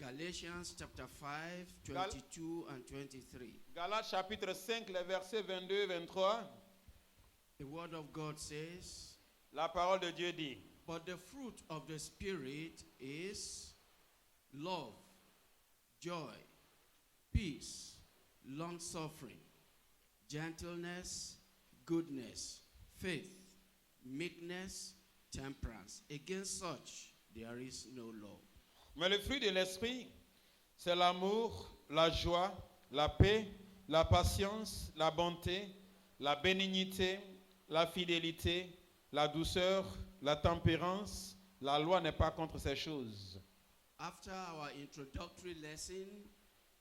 Galatians chapter 5, 22 and 23. Galates chapitre 5, les versets 22 et 23. The word of God says, La parole de Dieu dit, but the fruit of the Spirit is love, joy, peace, long-suffering, gentleness, goodness, faith, meekness, temperance. Against such there is no law. mais le fruit de l'esprit, c'est l'amour, la joie, la paix, la patience, la bonté, la bénignité, la fidélité, la douceur, la tempérance. La loi n'est pas contre ces choses. After our introductory lesson,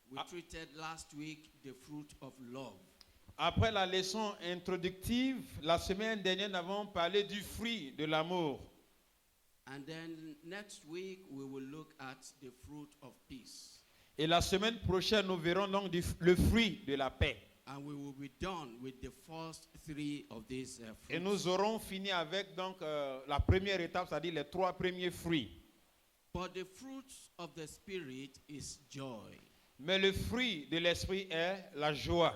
we treated last week the fruit of love. Après la leçon introductive, la semaine dernière, nous avons parlé du fruit de l'amour. And then next week, we will look at the fruit of peace. Et la semaine prochaine, nous verrons donc le fruit de la paix. And we will be done with the first three of these Et fruits. nous aurons fini avec donc la première étape, c'est-à-dire les 3 premiers fruits. But the fruit of the Spirit is joy. Mais le fruit de l'esprit est la joie.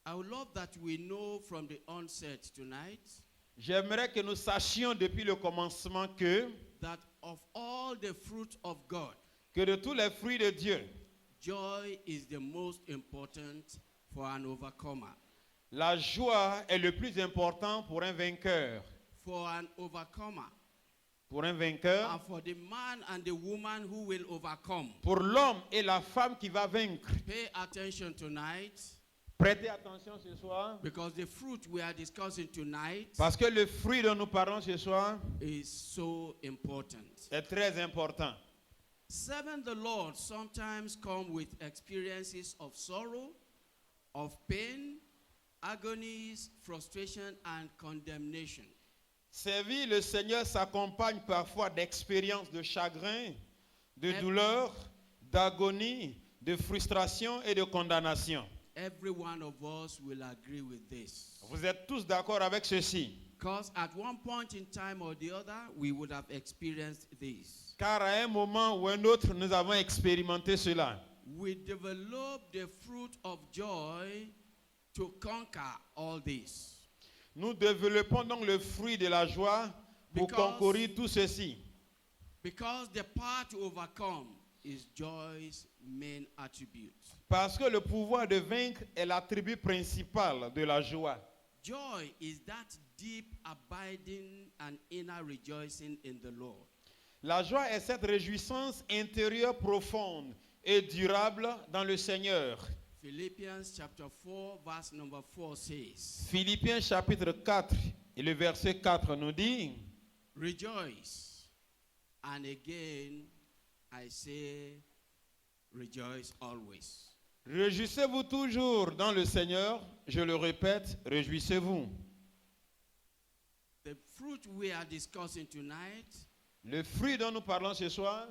I would love that we know from the onset tonight J'aimerais que nous sachions depuis le commencement that of all the fruit of God, que de tous les fruits de Dieu, joy is the most important for an overcomer. la joie est le plus important pour un vainqueur. For an overcomer. Pour un vainqueur, And for the man and the woman who will overcome. pour l'homme et la femme qui va vaincre. Pay attention tonight, Prêtez attention ce soir, because the fruit we are discussing tonight parce que le fruit dont nous parlons ce soir is so important. est très important. Serving the Lord sometimes come with experiences of sorrow, of pain, agonies, frustration, and condemnation. Servir le Seigneur s'accompagne parfois d'expériences de chagrin, de douleur, d'agonie, de frustration et de condamnation. Every one of us will agree with this. Vous êtes tous d'accord avec ceci? Because at one point in time or the other, we would have experienced this. Car à un moment ou un autre, nous avons expérimenté cela. We develop the fruit of joy to conquer all this. Nous développons donc le fruit de la joie pour concourir tout ceci. Because the power to overcome is joy's main attribute. Parce que le pouvoir de vaincre est l'attribut principal de la joie. Joy is that deep, abiding, and inner rejoicing in the Lord. La joie est cette réjouissance intérieure profonde et durable dans le Seigneur. Philippians chapter 4, verse number 4 says, Philippiens chapitre 4 et le verset 4 nous dit, rejoice. And again, I say, rejoice always. réjouissez-vous toujours dans le Seigneur. Je le répète, réjouissez-vous. The fruit we are discussing tonight Le fruit dont nous parlons ce soir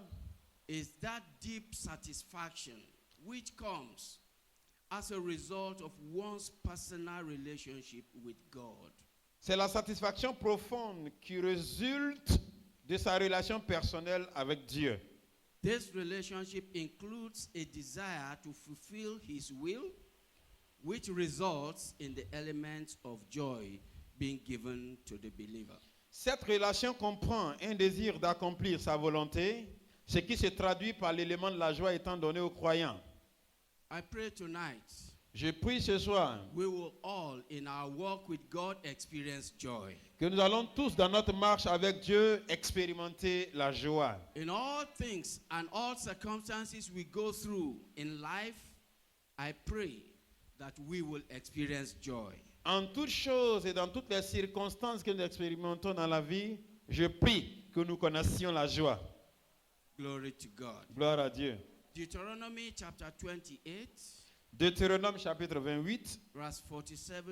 is that deep satisfaction which comes as a result of one's personal relationship with God. c'est la satisfaction profonde qui résulte de sa relation personnelle avec Dieu. This relationship includes a desire to fulfill His will, which results in the elements of joy being given to the believer. Cette relation comprend un désir d'accomplir sa volonté, ce qui se traduit par l'élément de la joie étant donné aux croyants. I pray tonight Je prie ce soir we will all in our walk with God experience joy. que nous allons tous dans notre marche avec Dieu expérimenter la joie. In all things and all circumstances we go through in life, I pray that we will experience joy. En toutes choses et dans toutes les circonstances que nous expérimentons dans la vie, je prie que nous connaissions la joie. Glory to God. Gloire à Dieu. Deuteronomy chapter 28, Deutéronome chapitre 28, verse 47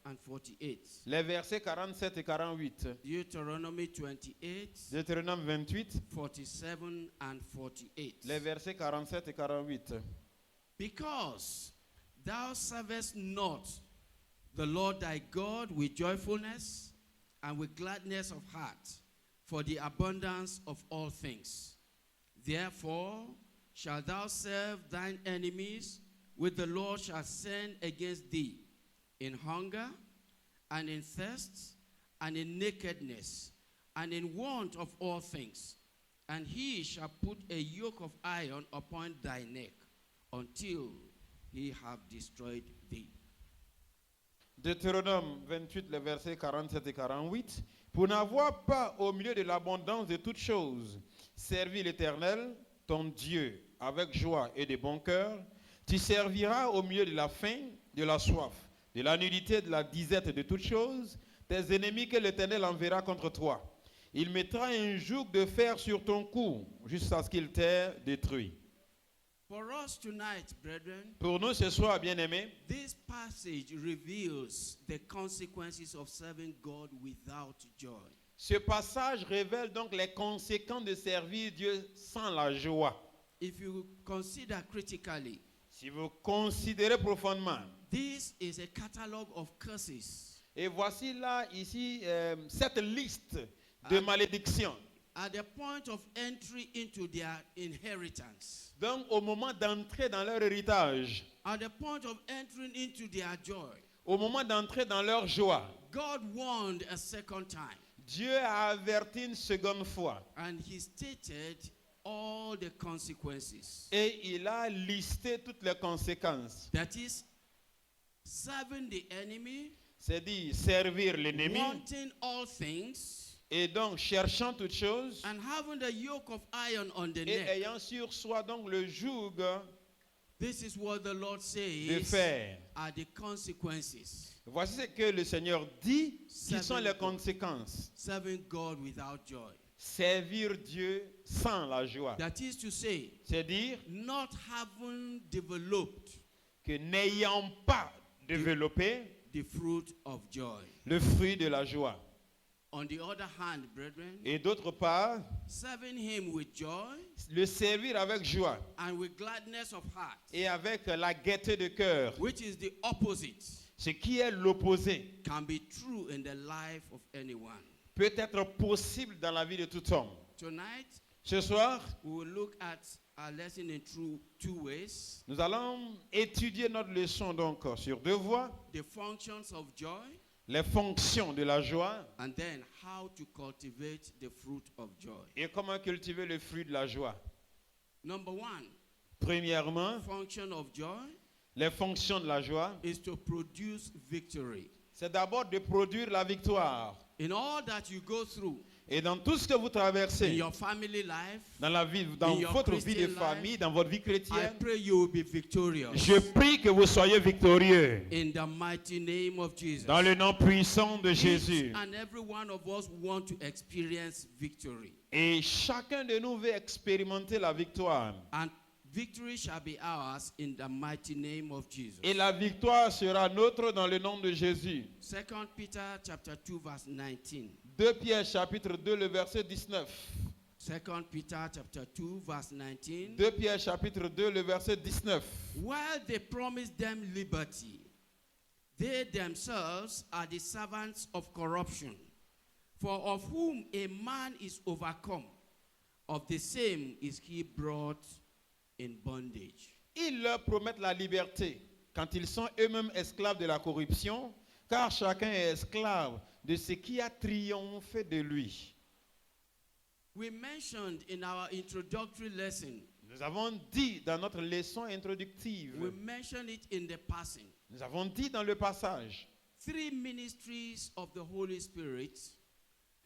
and 48. les versets 47 et 48. Deuteronomy 28, Deutéronome 28, 47 and 48. les versets 47 et 48. Because thou servest not the Lord thy God with joyfulness and with gladness of heart, for the abundance of all things. Therefore shalt thou serve thine enemies, which the Lord shall send against thee, in hunger, and in thirst, and in nakedness, and in want of all things. And he shall put a yoke of iron upon thy neck, until he have destroyed thee. Deutéronome 28, les versets 47 et 48. Pour n'avoir pas au milieu de l'abondance de toutes choses servi l'Éternel, ton Dieu, avec joie et de bon cœur, tu serviras au milieu de la faim, de la soif, de la nudité, de la disette de toutes choses, tes ennemis que l'Éternel enverra contre toi. Il mettra un joug de fer sur ton cou, jusqu'à ce qu'il t'ait détruit. For us tonight, brethren, Pour nous ce soir, bien-aimés, this passage reveals the consequences of serving God without joy. ce passage révèle donc les conséquences de servir Dieu sans la joie. If you consider critically, Si vous considérez profondément, this is a catalogue of curses. et voici là, ici, cette liste de malédictions. At the point of entry into their inheritance, Donc, au moment d'entrer dans leur héritage, at the point of entering into their joy, au moment d'entrer dans leur joie, God warned a second time, Dieu a averti une seconde fois. and he stated all the consequences. Et il a listé toutes les conséquences. That is, serving the enemy, C'est-à-dire servir l'ennemi wanting all things, et donc cherchant toutes choses and having the yoke of iron on the et neck. ayant sur soi donc le joug This is what the Lord de says fer. are the consequences. Voici ce que le Seigneur dit, qui sont les conséquences. Serving God without joy. Servir Dieu sans la joie. That is to say, C'est-à-dire not having developed que n'ayant pas développé the fruit of joy. le fruit de la joie. On the other hand, brethren, Et d'autre part, serving Him with joy le servir avec joie and with gladness of heart, et avec la gaieté de cœur, which is the opposite, ce qui est l'opposé, can be true in the life of anyone. peut être possible dans la vie de tout homme. Tonight, Ce soir, we will look at our lesson in two ways: nous allons étudier notre leçon donc sur deux voies, the functions of joy, les fonctions de la joie and then how to cultivate the fruit of joy. et comment cultiver le fruit de la joie. Number one, Premièrement, function of joy les fonctions de la joie, is to produce victory. c'est d'abord de produire la victoire. In all that you go through, Et dans tout ce que vous in traversez, your family life, dans la vie, dans in your votre vie de Christian famille, life, dans votre vie I chrétienne, pray you will be victorious. je prie que vous soyez victorieux. In the mighty name of Jesus. Dans le nom puissant de Each Jésus. and every one of us want to experience victory. Et chacun de nous veut expérimenter la victoire. And victory shall be ours in the mighty name of Jesus. Et la victoire sera nôtre dans le nom de Jésus. 2 Peter chapter 2 verse 19. 2 Pierre chapitre 2, le verset 19. 2 Peter chapter 2 verse 19. 2 Pierre chapitre 2, le verset 19. While they promise them liberty, they themselves are the servants of corruption. For of whom a man is overcome, of the same is he brought in bondage. Ils leur promettent la liberté quand ils sont eux-mêmes esclaves de la corruption, car chacun est esclave de ce qui a triomphé de lui. We mentioned in our introductory lesson, Nous avons dit dans notre leçon introductive, we mentioned it in the passing, nous avons dit dans le passage, 3 ministries of the Holy Spirit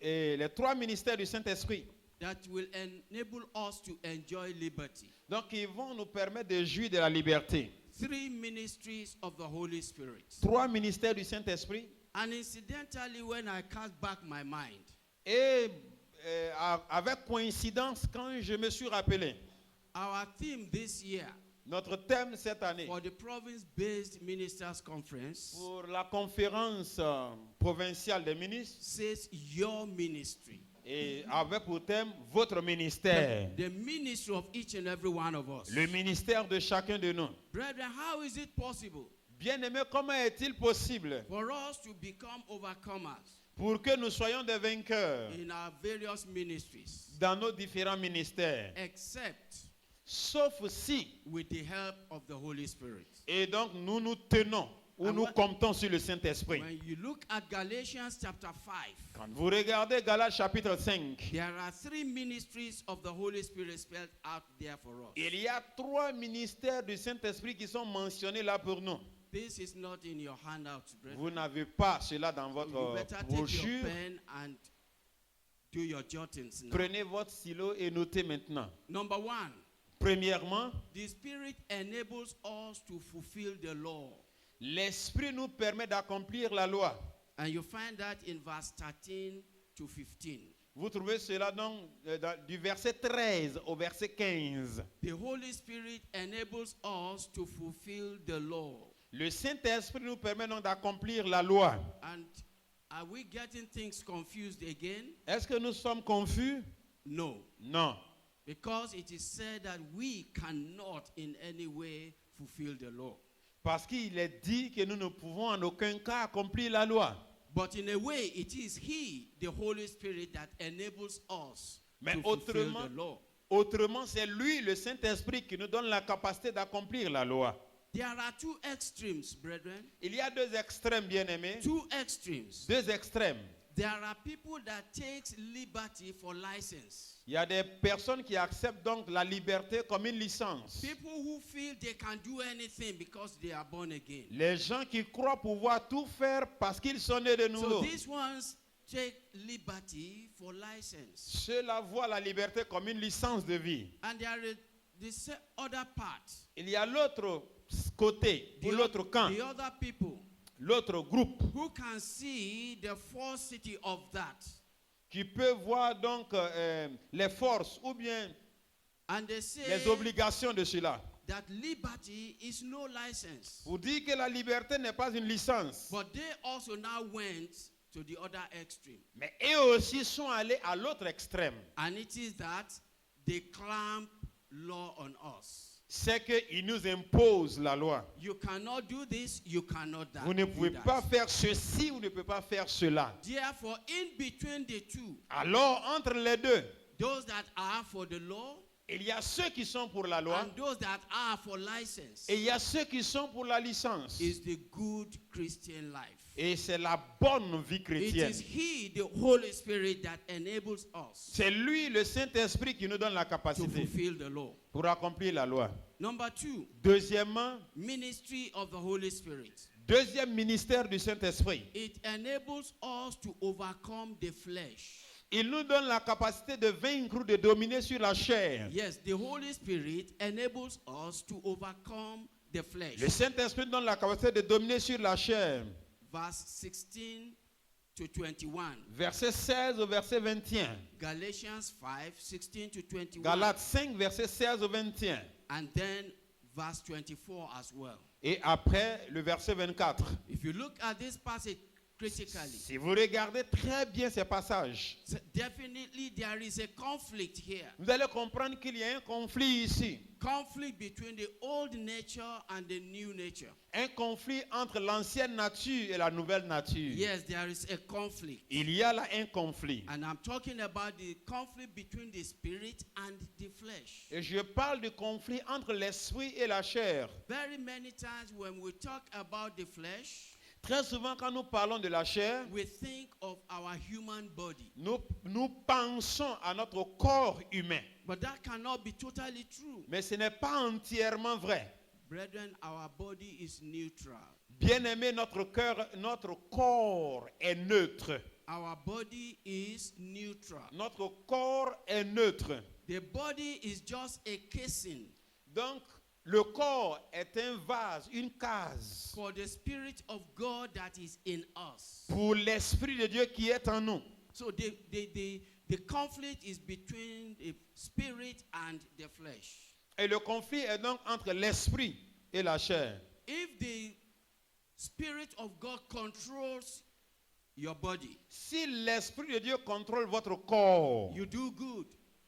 et les 3 ministères du Saint-Esprit, that will enable us to enjoy liberty. donc ils vont nous permettre de jouir de la liberté. 3 ministries of the Holy Spirit. 3 ministères du Saint-Esprit. And incidentally, when I cast back my mind, Et avec coïncidence, quand je me suis rappelé, our theme this year notre thème cette année, for the province-based ministers conference pour la conférence provinciale des ministres, says your ministry. et avec pour thème votre ministère, The ministry of each and every one of us. le ministère de chacun de nous. Brethren, how is it possible Bien-aimés, comment est-il possible for us to become overcomers pour que nous soyons des vainqueurs in our various ministries, dans nos différents ministères, except sauf si. with the help of the Holy Spirit. Et donc nous nous tenons ou And nous what- comptons sur le Saint-Esprit. When you look at Galatians chapter 5, Quand vous regardez Galates chapitre 5, there are 3 ministries of the Holy Spirit spelled out there for us. il y a 3 ministères du Saint-Esprit qui sont mentionnés là pour nous. This is not in your handouts, brethren. Vous n'avez pas cela dans You votre better take your brochure. pen and do your jottings now. Prenez votre stylo et notez maintenant. Number 1, Premièrement, the Spirit enables us to fulfill the law. l'Esprit nous permet d'accomplir la loi. And you find that in verse 13 to 15. Vous trouvez cela donc du verset 13 au verset 15. The Holy Spirit enables us to fulfill the law. Le Saint-Esprit nous permet donc d'accomplir la loi. And are we getting things confused again? Est-ce que nous sommes confus? No. Non. Because it is said that we cannot in any way fulfill the law. Parce qu'il est dit que nous ne pouvons en aucun cas accomplir la loi. But in a way, it is He, the Holy Spirit, that enables us Mais to fulfill autrement, the law. autrement, c'est lui, le Saint-Esprit, qui nous donne la capacité d'accomplir la loi. There are 2 extremes, brethren. Il y a 2 extrêmes, bien-aimés. 2 extremes. 2 extrêmes. There are people that takes liberty for license. Il y a des personnes qui acceptent donc la liberté comme une licence. People who feel they can do anything because they are born again. Les gens qui croient pouvoir tout faire parce qu'ils sont nés de So nouveau. these ones take liberty for license. Ceux-là voient la liberté comme une licence de vie. And there is the other part. Il y a l'autre côté, ou l'autre camp, The other people l'autre groupe, who can see the falsity of that. qui peut voir donc les forces ou bien And they say les obligations de cela. that liberty is no license. Pour dire que la liberté n'est pas une licence. But they also now went to the other extreme. Mais eux aussi sont allés à l'autre extrême. And it is that they clamp law on us. C'est qu'ils nous imposent la loi. You cannot do this, you cannot that. Vous ne do pouvez that. pas faire ceci, vous ne pouvez pas faire cela. Therefore, in between the two, Alors, entre les deux, those that are for the law il y a ceux qui sont pour la loi and those that are for license et il y a ceux qui sont pour la licence. is the good Christian life. Et c'est la bonne vie It chrétienne. is He, the Holy Spirit, that enables us C'est lui, le Saint-Esprit, qui nous donne la to capacité fulfill the law. pour accomplir la loi. Number 2, Deuxièmement, ministry of the Holy Spirit. deuxième ministère du Saint-Esprit. It enables us to overcome the flesh. Il nous donne la capacité de vaincre ou de dominer sur la chair. Yes, the Holy Spirit enables us to overcome the flesh. Le Saint-Esprit donne la capacité de dominer sur la chair. Verse 16 to 21. Verset 16 au verset 21. Galatians 5, 16 to 21. Galates 5, verset 16 au 21. And then verse 24 as well. Et après, le verset 24. If you look at this passage critically, Si vous regardez très bien ces passages, definitely there is a conflict here. vous allez comprendre qu'il y a un conflit ici. Conflict between the old nature and the new nature. Un conflit entre l'ancienne nature et la nouvelle nature. Yes, there is a conflict. Il y a là un conflit. And I'm talking about the conflict between the spirit and the flesh. Et je parle du conflit entre l'esprit et la chair. Very many times when we talk about the flesh, Très souvent, quand nous parlons de la chair, we think of our human body. nous pensons à notre corps humain. But that cannot be totally true. Mais ce n'est pas entièrement vrai. Brethren, our body is neutral. Bien-aimé, notre corps est neutre. Our body is neutral. Notre corps est neutre. The body is just a casing Donc, le corps est un vase, une case for the Spirit of God that is in us. pour l'Esprit de Dieu qui est en nous. So the conflict is between the spirit and the flesh. Et le conflit est donc entre l'Esprit et la chair. If the Spirit of God controls your body, Si l'Esprit de Dieu contrôle votre corps, you do good.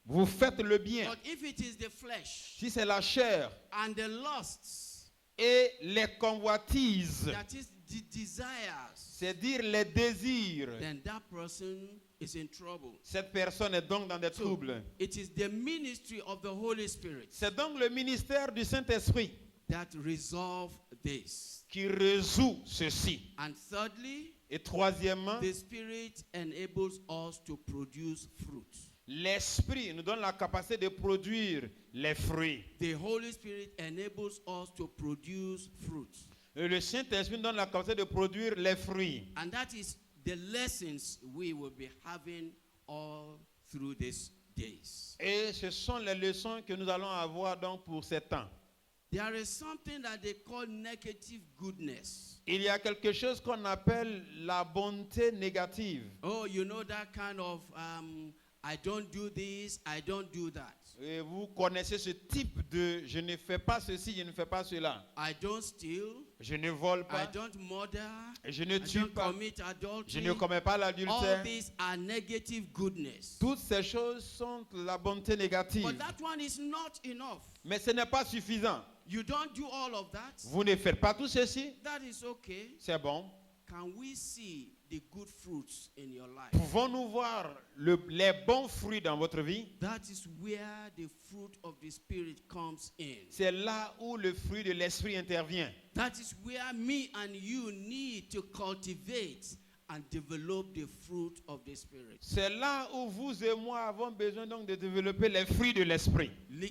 vous faites le bien. But if it is the flesh Si c'est la chair and the lusts, et les convoitises, that is the desires, c'est dire les désirs, then that person is in trouble. cette personne est donc dans des troubles. It is the ministry of the Holy Spirit C'est donc le ministère du Saint-Esprit that resolve this. qui résout ceci. And thirdly, Et troisièmement, the Spirit enables us to produce fruit. l'Esprit nous donne la capacité de produire les fruits. The Holy Spirit enables us to produce fruit. Et le Saint-Esprit nous donne la capacité de produire les fruits. And that is the lessons we will be having all through these days. Et ce sont les leçons que nous allons avoir donc pour ces temps. There is something that they call negative goodness. Il y a quelque chose qu'on appelle la bonté négative. Oh, you know that kind of, I don't do this, I don't do that. Et vous connaissez ce type de je ne fais pas ceci, je ne fais pas cela. I don't steal, Je ne vole I pas, don't murder, je ne I tue don't pas, commit je adultery. ne commets pas All l'adultère. these are negative goodness. Toutes ces choses sont la bonté négative. But that one is not enough. Mais ce n'est pas suffisant. You don't do all of that. Vous ne faites pas tout ceci, That is okay. c'est bon. Can we see the good fruits in your life? Pouvons-nous voir les bons fruits dans votre vie? That is where the fruit of the Spirit comes in. C'est là où le fruit de l'esprit intervient. That is where me and you need to cultivate and develop the fruit of the Spirit. C'est là où vous et moi avons besoin donc de développer les fruits de l'esprit.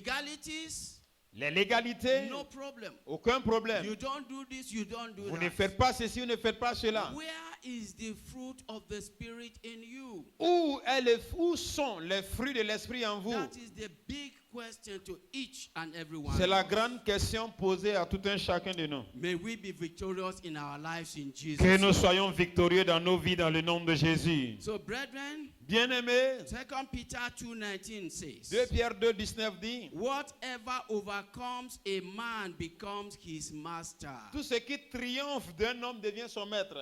Legalities, Les légalités, no problem. aucun problème. You don't do this, you don't do Vous ne that. faites pas ceci, vous ne faites pas cela. Where is the fruit of the Spirit in you? Où sont les fruits de l'esprit en vous? That is the big question to each and every one. C'est la grande question posée à tout un chacun de nous. May we be victorious in our lives in Jesus. Que nous soyons victorieux dans nos vies dans le nom de Jésus. So, brethren, Bien-aimés, 2 Peter 2:19 says, 2 Pierre 2,19 dit, whatever overcomes a man becomes his master. tout ce qui triomphe d'un homme devient son maître.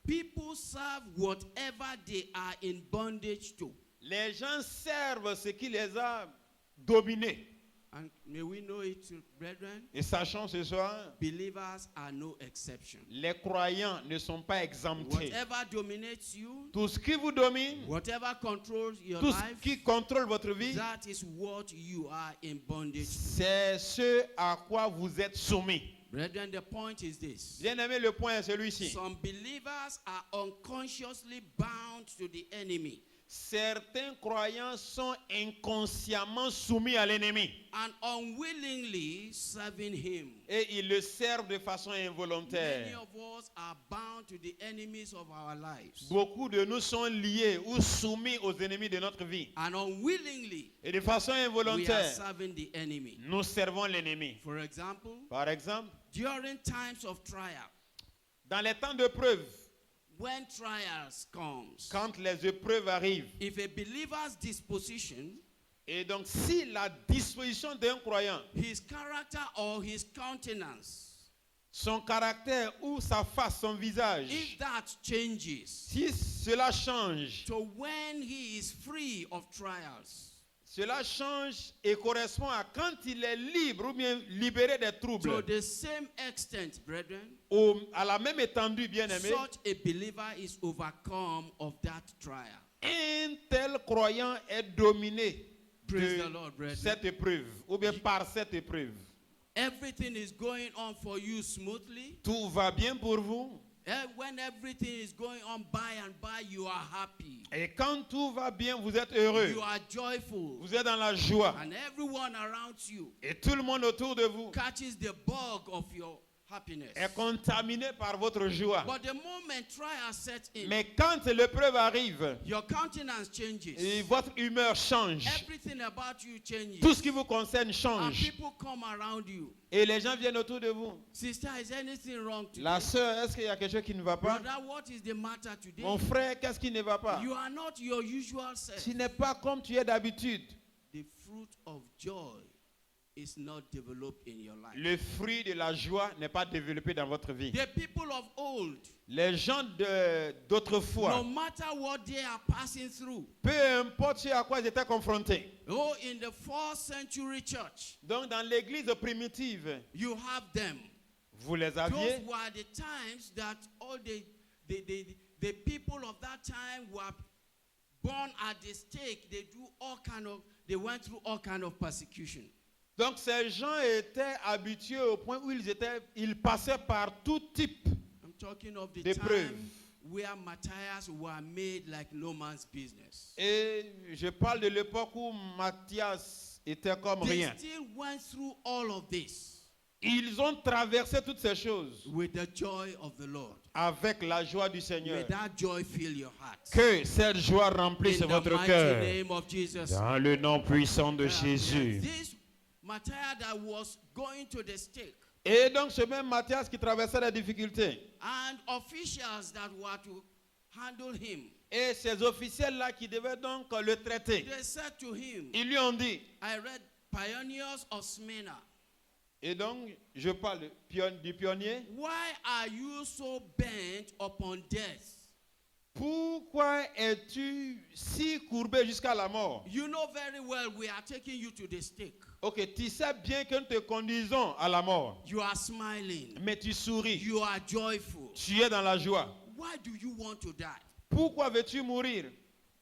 People serve whatever they are in bondage to. Les gens servent ce qui les a dominés. And may we know it, brethren, Et sachons ce soir, believers are no exception. les croyants ne sont pas exemptés. Whatever dominates you, Tout ce qui vous domine, whatever controls your tout ce life, qui contrôle votre vie, that is what you are in bondage to. c'est ce à quoi vous êtes soumis. Brethren, the point is this. Bien-aimé, le point est celui-ci. Some believers are unconsciously bound to the enemy Certains croyants sont inconsciemment soumis à l'ennemi and unwillingly serving him. et ils le servent de façon Many involontaire. of us are bound to the enemies of our lives. Beaucoup de nous sont liés ou soumis aux ennemis de notre vie. And unwillingly, Et de façon we are involontaire, serving the enemy. nous servons l'ennemi. For example, Par exemple, during times of trial, dans les temps de preuve, when trials comes, quand les épreuves arrivent, if a believer's disposition, et donc si la disposition d'un croyant, his character or his countenance, son caractère ou sa face, son visage, if that changes si cela change, to when he is free of trials, cela change et correspond à quand il est libre ou bien libéré des to troubles. the same extent, brethren, À la même étendue, bien-aimé, such a believer is overcome of that trial. un tel croyant est dominé Praise de the Lord, brethren. cette épreuve ou bien par cette épreuve. Everything is going on for you smoothly. Tout va bien pour vous. When everything is going on by and by, you are happy. Et quand tout va bien, vous êtes heureux. You are joyful. Vous êtes dans la joie. And everyone around you Et tout le monde autour de vous catches the bug of your happiness. est contaminé par votre joie. But the moment trial sets in, Mais quand l'épreuve arrive your countenance changes. et votre humeur change, Everything about you changes. tout ce qui vous concerne And change. people come around you. Et les gens viennent autour de vous. Sister, is anything wrong today? La sœur, est-ce qu'il y a quelque chose qui ne va pas? Brother, what is the matter today? Mon frère, qu'est-ce qui ne va pas? You are not your usual self. Tu n'es pas comme tu es d'habitude. The fruit of joy is not developed in your life. Le fruit de la joie n'est pas développé dans votre vie. The people of old, Les gens d'autrefois, no matter what they are passing through, peu importe ce à quoi ils étaient confrontés. oh, in the 4th century church, Donc dans l'église primitive, you have them. Vous les aviez. Those were the times that all the people of that time were born at the stake. They went through all kind of persecution. Donc ces gens étaient habitués au point où ils passaient par tout type I'm talking of the d'épreuves. time where Matthias were made like no man's business. Et je parle de l'époque où Matthias était comme They rien. still went through all of this Ils ont traversé toutes ces choses with the joy of the Lord. avec la joie du Seigneur. May that joy fill your heart. Que cette joie remplisse In the votre mighty cœur. name of Jesus. Dans le nom puissant de Jésus. This Matthias that was going to the stake, Et donc ce même Matthias qui traversait la difficulté. and officials that were to handle him, Et ces officiels-là qui devaient donc le traiter. they said to him, Ils lui ont dit. I read Pioneers of Smyrna. Et donc je parle du pionnier. Why are you so bent upon death? Pourquoi es-tu si courbé jusqu'à la mort? You know very well we are taking you to the stake. Ok, tu sais bien que nous te conduisons à la mort. You are smiling. Mais tu souris. You are joyful. Tu es dans la joie. Why do you want to die? Pourquoi veux-tu mourir?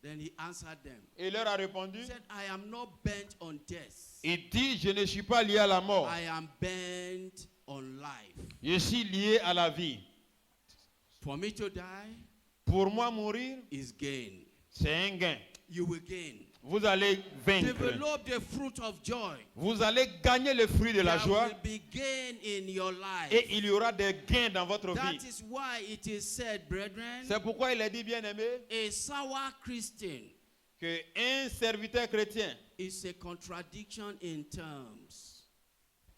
Then he answered them. Et il leur a répondu. He said, I am not bent on death. Il dit, je ne suis pas lié à la mort. I am bent on life. Je suis lié à la vie. For me to die Pour moi, mourir, is gain. c'est un gain. You will gain. Vous allez vaincre. Develop the fruit of joy. Vous allez gagner le fruit de la There joie. will be gain in your life. Et il y aura des gains dans votre That vie. is why it is said, brethren, C'est pourquoi il a dit, bien-aimé, a sour Christian qu'un serviteur chrétien is a contradiction in terms.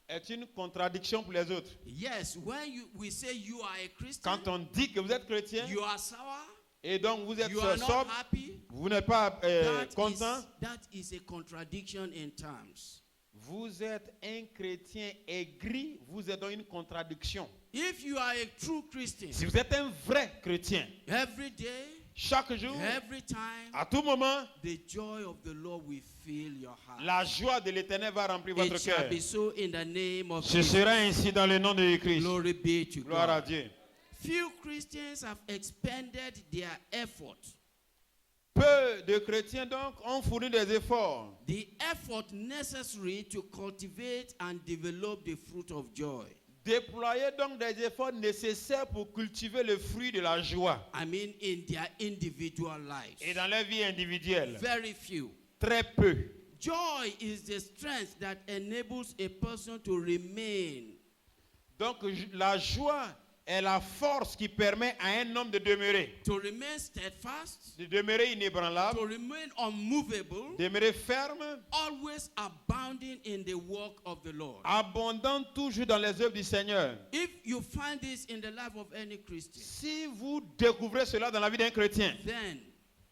est une contradiction pour les autres. Yes, when we say you are a Christian, Quand on dit que vous êtes chrétien you are sour, et donc vous êtes you are not sobre, happy, vous n'êtes pas content, that is a contradiction in terms. vous êtes un chrétien aigri, vous êtes dans une contradiction. If you are a true Christian, Si vous êtes un vrai chrétien, every day, chaque jour, every time, à tout moment, the joy of the Lord will fill your heart. la joie de l'Éternel va remplir votre It shall cœur. be so in the name of Ce Jesus. sera ainsi dans le nom de Christ. Glory be to Gloire à God. Dieu. Few Christians have expended their effort. Peu de chrétiens donc ont fourni des efforts. The effort necessary to cultivate and develop the fruit of joy. Déployer donc des efforts nécessaires pour cultiver le fruit de la joie. I mean, in their individual lives. Et dans leur vie individuelle, Very few. très peu. Joy is the strength that enables a person to remain. Donc la joie est la force qui permet à un homme de demeurer. To remain steadfast. De demeurer inébranlable, To remain unmovable. demeurer ferme, Always abounding in the work of the Lord. abondant toujours dans les œuvres du Seigneur. If you find this in the life of any Christian, Si vous découvrez cela dans la vie d'un chrétien, then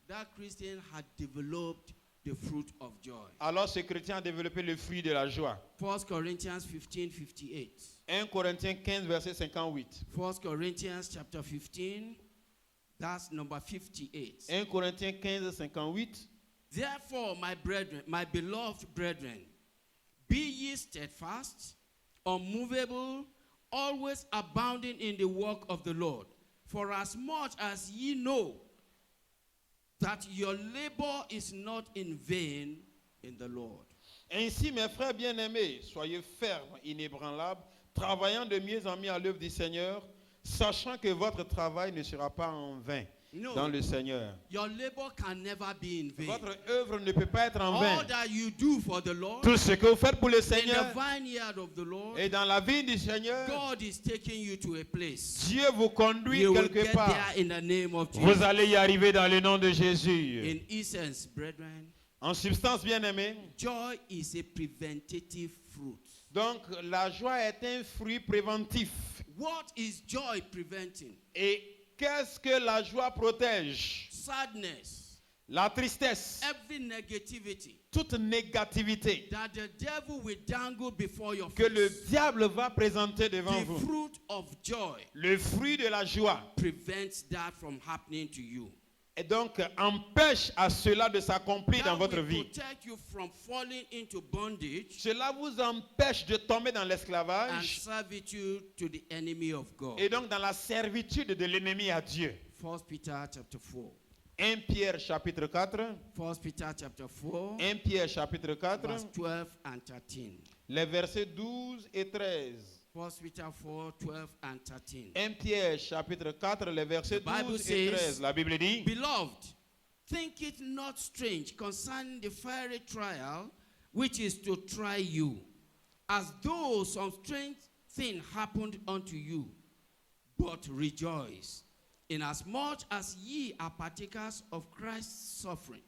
that Christian had developed the fruit of joy. alors ce chrétien a développé le fruit de la joie. 1 Corinthians 15:58. 1 Corinthiens 15, verset 58. 1 Corinthians chapter 15, that's number 58. 1 Corinthiens 15, 58. Therefore, my brethren, my beloved brethren, be ye steadfast, unmovable, always abounding in the work of the Lord. For as much as ye know that your labor is not in vain in the Lord. Ainsi, mes frères bien-aimés, soyez fermes, inébranlables, travaillant de mieux en mieux à l'œuvre du Seigneur, sachant que votre travail ne sera pas en vain No, dans le Seigneur. your labor can never be in vain. Votre œuvre ne peut pas être en vain. All that you do for the Lord, Tout ce que vous faites pour le in the Seigneur vineyard of the Lord, et dans la vie du Seigneur, God is taking you to a place. Dieu vous conduit You will quelque get part. there in the name of Vous Jesus. allez y arriver dans le nom de Jésus. In essence, brethren, En substance, bien-aimés, joy is a preventative fruit. donc la joie est un fruit préventif. What is joy preventing? Et qu'est-ce que la joie protège? Sadness, La tristesse, every negativity toute négativité that the devil will dangle before your que le face. diable va présenter devant The vous. fruit of joy Le fruit de la joie prevents that from happening to you. et donc empêche à cela de s'accomplir dans That votre will vie. protect you from falling into bondage Cela vous empêche de tomber dans and l'esclavage servitude to the enemy of God. et donc dans la servitude de l'ennemi à Dieu. 1 Peter chapter 4. 1 Pierre chapitre 4. 1 Peter chapter 4, 1 Pierre chapitre 4. verse 12 and 13. Les versets 12 et 13. 1 Peter 4, 12 and 13. 1 Pierre chapitre 4, les versets The Bible 12 et says, 13. La Bible dit, Beloved, think it not strange concerning the fiery trial which is to try you, as though some strange thing happened unto you. But rejoice, inasmuch as ye are partakers of Christ's suffering,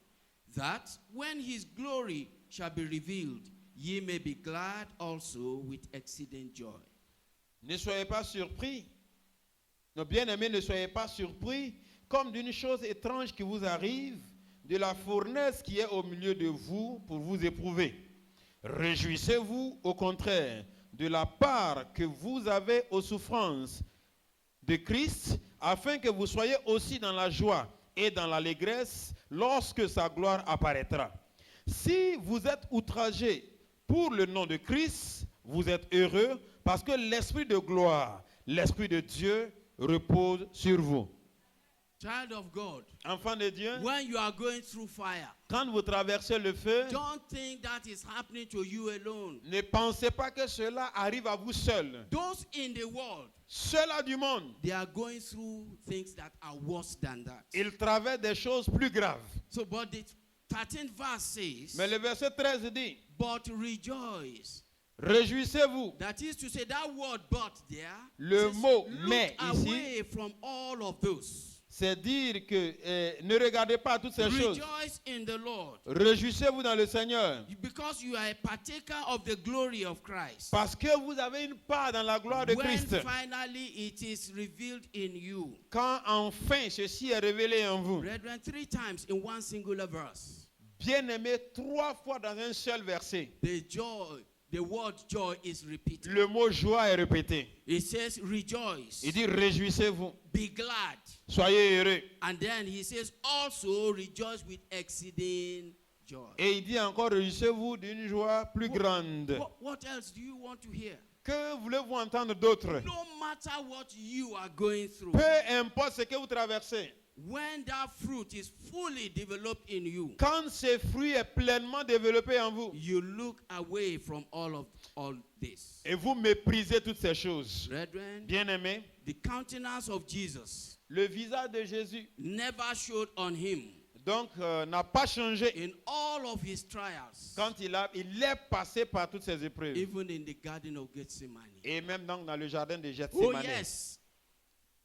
that when his glory shall be revealed, ye may be glad also with exceeding joy. ne soyez pas surpris. Nos bien-aimés, ne soyez pas surpris comme d'une chose étrange qui vous arrive, de la fournaise qui est au milieu de vous pour vous éprouver. Réjouissez-vous au contraire de la part que vous avez aux souffrances de Christ, afin que vous soyez aussi dans la joie et dans l'allégresse lorsque sa gloire apparaîtra. Si vous êtes outragés pour le nom de Christ, vous êtes heureux parce que l'Esprit de gloire, l'Esprit de Dieu repose sur vous. Child of God, Enfants de Dieu, when you are going through fire, quand vous traversez le feu, don't think that is happening to you alone. ne pensez pas que cela arrive à vous seul. Those in the world, Ceux-là du monde, they are going through things that are worse than that. ils traversent des choses plus graves. So, but the 13th verse says, Mais le verset 13 dit, but rejoice. réjouissez-vous. That is to say, that word but there, Le says, mot look mais ici, away from all of those. c'est dire que ne regardez pas toutes ces choses. Rejoice in the Lord, Réjouissez-vous dans le Seigneur. because you are a partaker of the glory of Christ. Parce que vous avez une part dans la gloire de When Christ. finally it is revealed in you. Quand enfin ceci est révélé en vous. Brethren, 3 times in one singular verse, Bien-aimé, 3 fois dans un seul verset. the word joy is repeated. Le mot joie est répété. It says rejoice, Il dit réjouissez-vous. be glad. Soyez heureux. And then he says also rejoice with exceeding joy. Et il dit encore réjouissez-vous d'une joie plus grande. What else do you want to hear? Que voulez-vous entendre d'autre? No matter what you are going through, Peu importe ce que vous traversez. when that fruit is fully developed in you, Quand ce fruit est pleinement développé en vous, you look away from all this. et vous méprisez toutes ces choses. Brethren, Bien-aimés, the countenance of Jesus le visage de Jésus, never showed on him donc, n'a pas changé in all of his trials, quand il est passé par toutes ces épreuves. even in the Garden of Gethsemane. Et même donc dans le jardin de Oh Gethsemane. yes,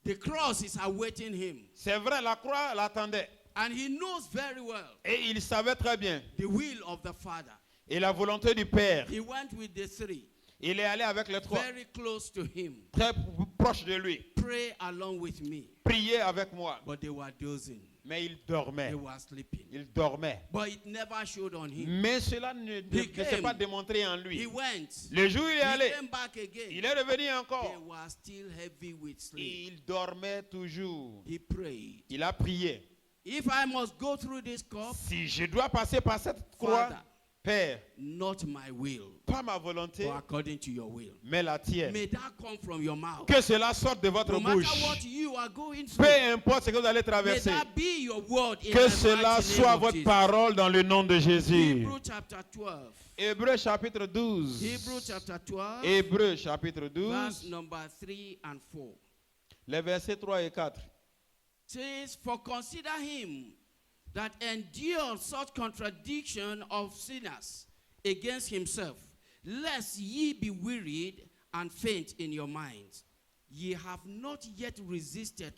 the cross is awaiting him. C'est vrai, la croix l'attendait. And he knows very well Et il savait très bien. the will of the Father. Et la volonté du Père. He went with the 3, Il est allé avec les 3, very close to him. très proche de lui. Pray along with me. Priez avec moi. But they were dozing. Mais il dormait. They were sleeping. Il dormait. But it never showed on him. Mais cela ne s'est pas démontré en He lui. went. Le jour où il est He allé, came back again. il est revenu They encore. were still heavy with sleep. Il dormait toujours. He prayed. Il a prié. If I must go through this cup, Si je dois passer par cette croix, Father, Père, not my will, pas ma volonté, but according to your will. mais la tienne. May that come from your mouth. Que cela sorte de votre No matter bouche. what you are going through, Peu importe ce que vous allez may traverser. that be your word in Que the cela mighty name soit of votre Jesus. parole dans le nom de Jésus. Hebrew chapter 12. Hébreux chapitre 12. Hebrew chapter 12, Hébreux chapitre verse 12. number 3 and 4. Les versets 3 et 4. Says, for consider him that endured such contradiction of sinners against himself, lest ye be wearied and faint in your minds. Ye have not yet resisted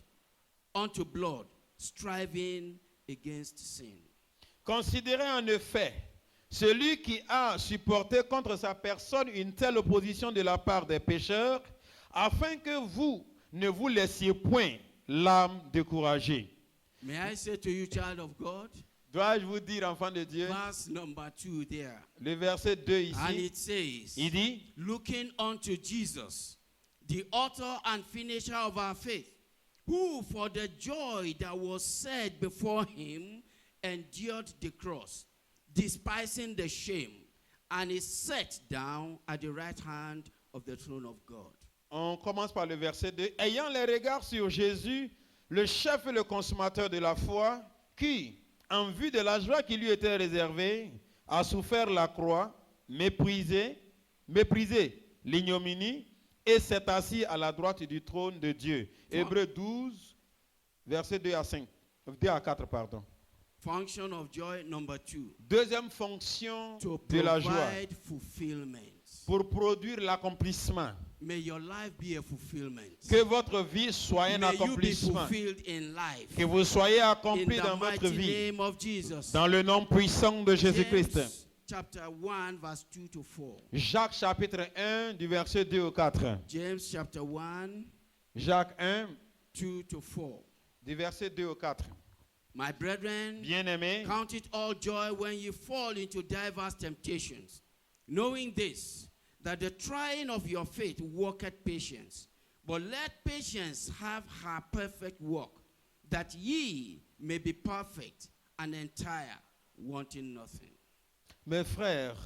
unto blood, striving against sin. Considérez en effet celui qui a supporté contre sa personne une telle opposition de la part des pécheurs, afin que vous ne vous laissiez point l'âme découragée. May I say to you, child of God, Dois-je vous dire, enfant de Dieu, verse number 2 there. le verset 2 And ici, it says, il dit, looking unto Jesus, the author and finisher of our faith, who for the joy that was set before him endured the cross, despising the shame, and is set down at the right hand of the throne of God. On commence par le verset 2. Ayant les regards sur Jésus, le chef et le consommateur de la foi, qui, en vue de la joie qui lui était réservée, a souffert la croix, méprisé l'ignominie, et s'est assis à la droite du trône de Dieu. Hébreux 12, versets 2 à 4, pardon. Function of joy number 2. Deuxième fonction To de la joie, provide fulfillment. pour produire l'accomplissement. May your life be a fulfillment. Que votre vie soit un May you be accomplissement. fulfilled in life. Que vous soyez In accompli the dans votre mighty vie. name of Jesus. Dans le nom puissant de Jésus-Christ. James chapter 1 verse 2 to 4. Jacques chapitre 1 du verset 2 au 4. James chapter 1, Jacques 1 2 to 4. du verset 2 au 4. My brethren, Bien-aimés, count it all joy when you fall into diverse temptations, knowing this, that the trying of your faith worketh patience. But let patience have her perfect work, that ye may be perfect and entire, wanting nothing. mes frères,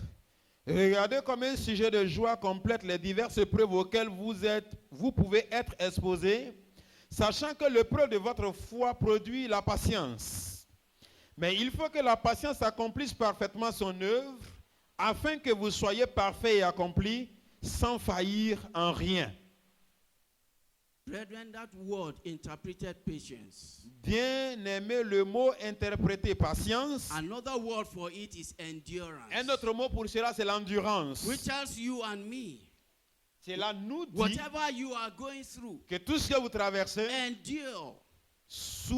regardez comme un sujet de joie complète les diverses épreuves auxquelles vous pouvez être exposés, sachant que l'épreuve de votre foi produit la patience. Mais il faut que la patience accomplisse parfaitement son œuvre, afin que vous soyez parfaits et accomplis, sans faillir en rien. Brethren, that word interpreted patience. Bien-aimé, le mot interprété patience, Another word for it is endurance. un autre mot pour cela, c'est l'endurance. Which tells you and me, Cela nous dit whatever you are going through, que tout ce que vous traversez, endure.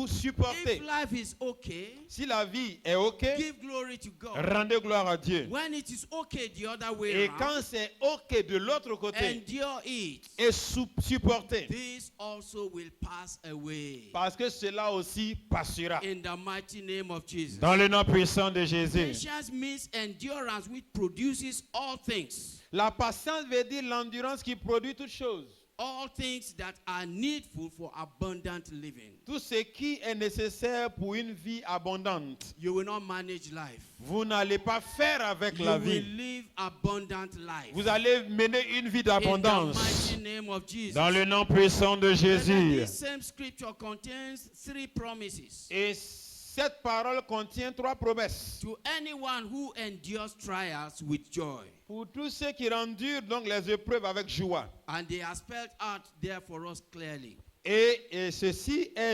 supportez. If life is okay, Si la vie est OK, give glory to God. rendez gloire à Dieu. When it is okay the other way Et around, quand c'est OK de l'autre côté, endure it. et supportez. This also will pass away. Parce que cela aussi passera. In the mighty name of Jesus. Dans le nom puissant de Jésus. Patience means endurance which produces all things. La patience veut dire l'endurance qui produit toutes choses. All things that are needful for abundant living. Tout ce qui est nécessaire pour une vie abondante. You will not manage life. Vous n'allez pas faire avec You la will vie. live abundant life. Vous allez mener une vie In the d'abondance. mighty name of Jesus. Dans le nom puissant de And Jésus. this same scripture contains 3 promises. Et cette parole contient 3 promesses. To anyone who endures trials with joy. Pour tous ceux qui endurent donc les épreuves avec joie. And they are spelled out there for us clearly. Et ceci est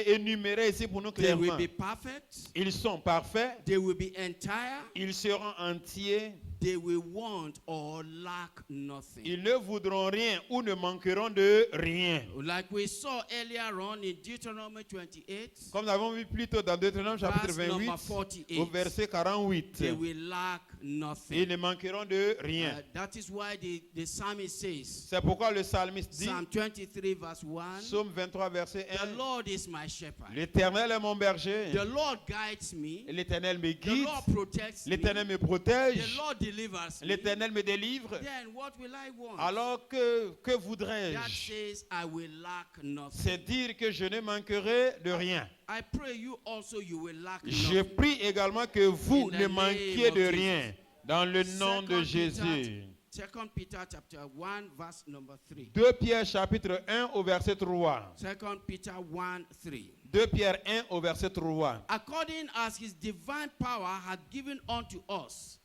énuméré ici pour nous They will clairement. be perfect. Ils sont parfaits, They will be entire. ils seront entiers, They will want or lack nothing. ils ne voudront rien ou ne manqueront de rien. Like we saw earlier on in Deuteronomy 28, Comme nous avons vu plus tôt dans Deutéronome chapitre verse number 28, 48, au verset 48, they will lack nothing. ils ne manqueront de rien. That is why the psalmist says, C'est pourquoi le psalmiste dit, Psalm 23 verse 1, Psaume 23 verset the 1, Lord is my shepherd. l'Éternel est mon berger, The Lord guides me. l'Éternel me The guide, Lord protects me. l'Éternel me The protège, Lord delivers me. l'Éternel me délivre. Then what will I want? Alors que That voudrais-je? says I will lack C'est nothing. dire que je ne manquerai de rien. I pray you also you will lack Je nothing. prie également que vous In the ne manquiez name de of rien. Dans le nom de Jésus. 2 Peter chapter 1 verse number 3. 2 Pierre chapitre 1 au verset 3. 2 Peter 1 3. 2 Pierre 1 au verset 3. According as his divine power hath given unto us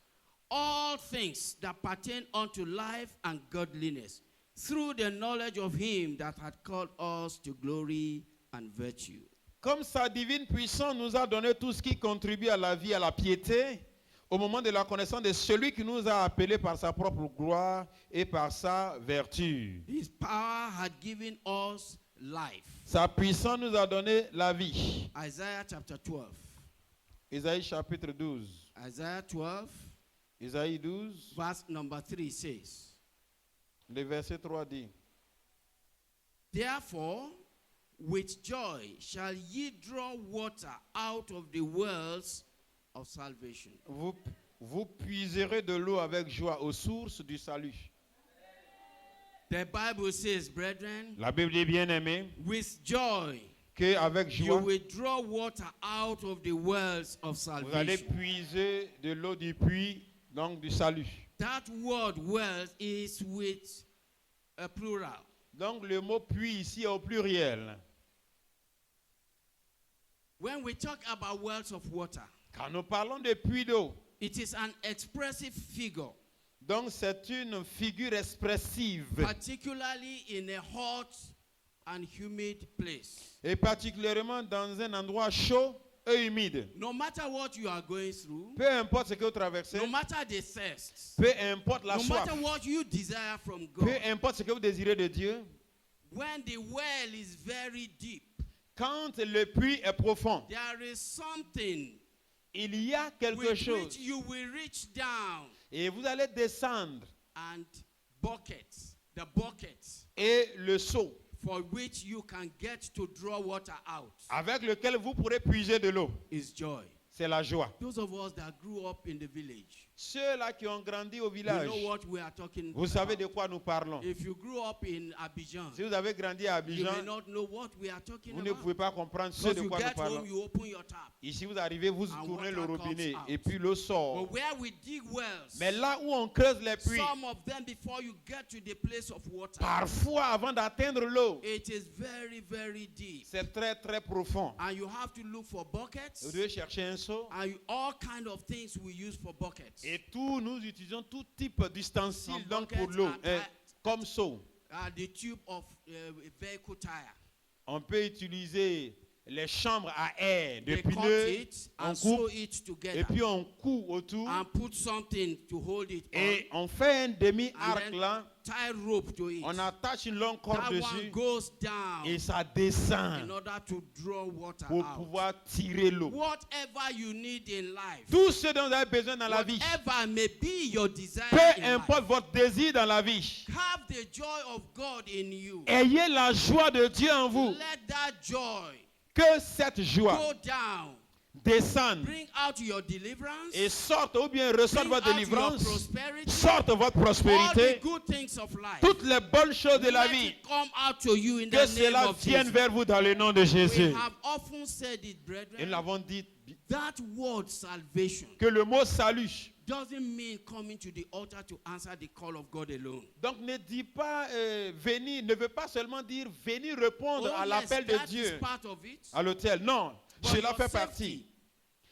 all things that pertain unto life and godliness, through the knowledge of him that hath called us to glory and virtue. Comme sa divine puissance nous a donné tout ce qui contribue à la vie, à la piété, au moment de la connaissance de celui qui nous a appelés par sa propre gloire et par sa vertu. His power had given us life. Sa puissance nous a donné la vie. Isaiah chapter 12. Isaïe chapitre 12. Isaiah 12 Isaïe 12, verse number 3 says, le verset 3 dit, Therefore, with joy shall ye draw water out of the wells of salvation. vous puiserez de l'eau avec joie aux sources du salut. The Bible says, brethren, La Bible dit, bien-aimé, with joy, qu'avec you joie, will draw water out of the wells of vous allez salvation. puiser de l'eau du puits, donc du salut. That word wells is with a plural. Donc le mot puits ici est au pluriel. When we talk about wells of water, Quand nous parlons de puits d'eau, it is an expressive figure, donc c'est une figure expressive, particularly in a hot and humid place. et particulièrement dans un endroit chaud et humide. No matter what you are going through, Peu importe ce que vous traversez, no matter the thirst, peu importe la no soif, matter what you desire from peu God, importe ce que vous désirez de Dieu, when the well is very deep, quand le puits est profond, there is something il y a quelque with chose which you will reach down et vous allez descendre and the bucket et le seau for which you can get to draw water out avec lequel vous pourrez puiser de l'eau, is joy. c'est la joie. Those of us that grew up in the village, Ceux-là qui ont grandi au you village, know what we are talking vous savez de about. quoi nous parlons. If you grew up in Abidjan, Si vous avez grandi à you may Abidjan, not know what we are talking vous ne about. pouvez pas comprendre ce Because de you quoi nous get home, parlons. you open your tap. Ici, vous arrivez, vous And tournez le water robinet comes out. et puis l'eau sort. But where we dig wells, Mais là où on creuse les puits, some of them before you get to the place of water, parfois avant d'atteindre l'eau, it is very, very deep. c'est très très profond. And you have to look for buckets. Vous devez chercher un seau. All kind of things we use for buckets. Et nous utilisons tout type d'ustensiles Some donc pour buckets l'eau, are comme seau. The tube of a vehicle tire. On peut utiliser les chambres à air de They cut pneus, it on and coupe sew it et together puis on coud autour and put something to hold it et on fait un on. demi-arc And then là, tie rope to it. on attache une longue corde That one dessus goes down et ça in descend order to draw water pour out. pouvoir tirer l'eau. Whatever you need in life, Tout ce dont vous avez besoin dans la vie, whatever may be your desire peu in life, importe votre désir dans la vie, have the joy of God in you. ayez la joie de Dieu en vous. Let that joy Que cette joie go down. descende Bring out your deliverance. et sorte ou bien ressorte Bring votre out your délivrance, prosperity. sorte votre All the prospérité, good things of life. toutes les bonnes choses de la Let vie, it come out to you in que the name cela of vienne Jesus. vers vous dans le nom de We Jésus. have often said it, Et nous brethren. l'avons dit, That word salvation que le mot salut, doesn't mean coming to the altar to answer the call of God alone. donc ne dit pas venir, ne veut pas seulement dire venir répondre Oh, à yes, l'appel de that is Dieu part of it. à l'autel. Non, But cela your fait safety, partie.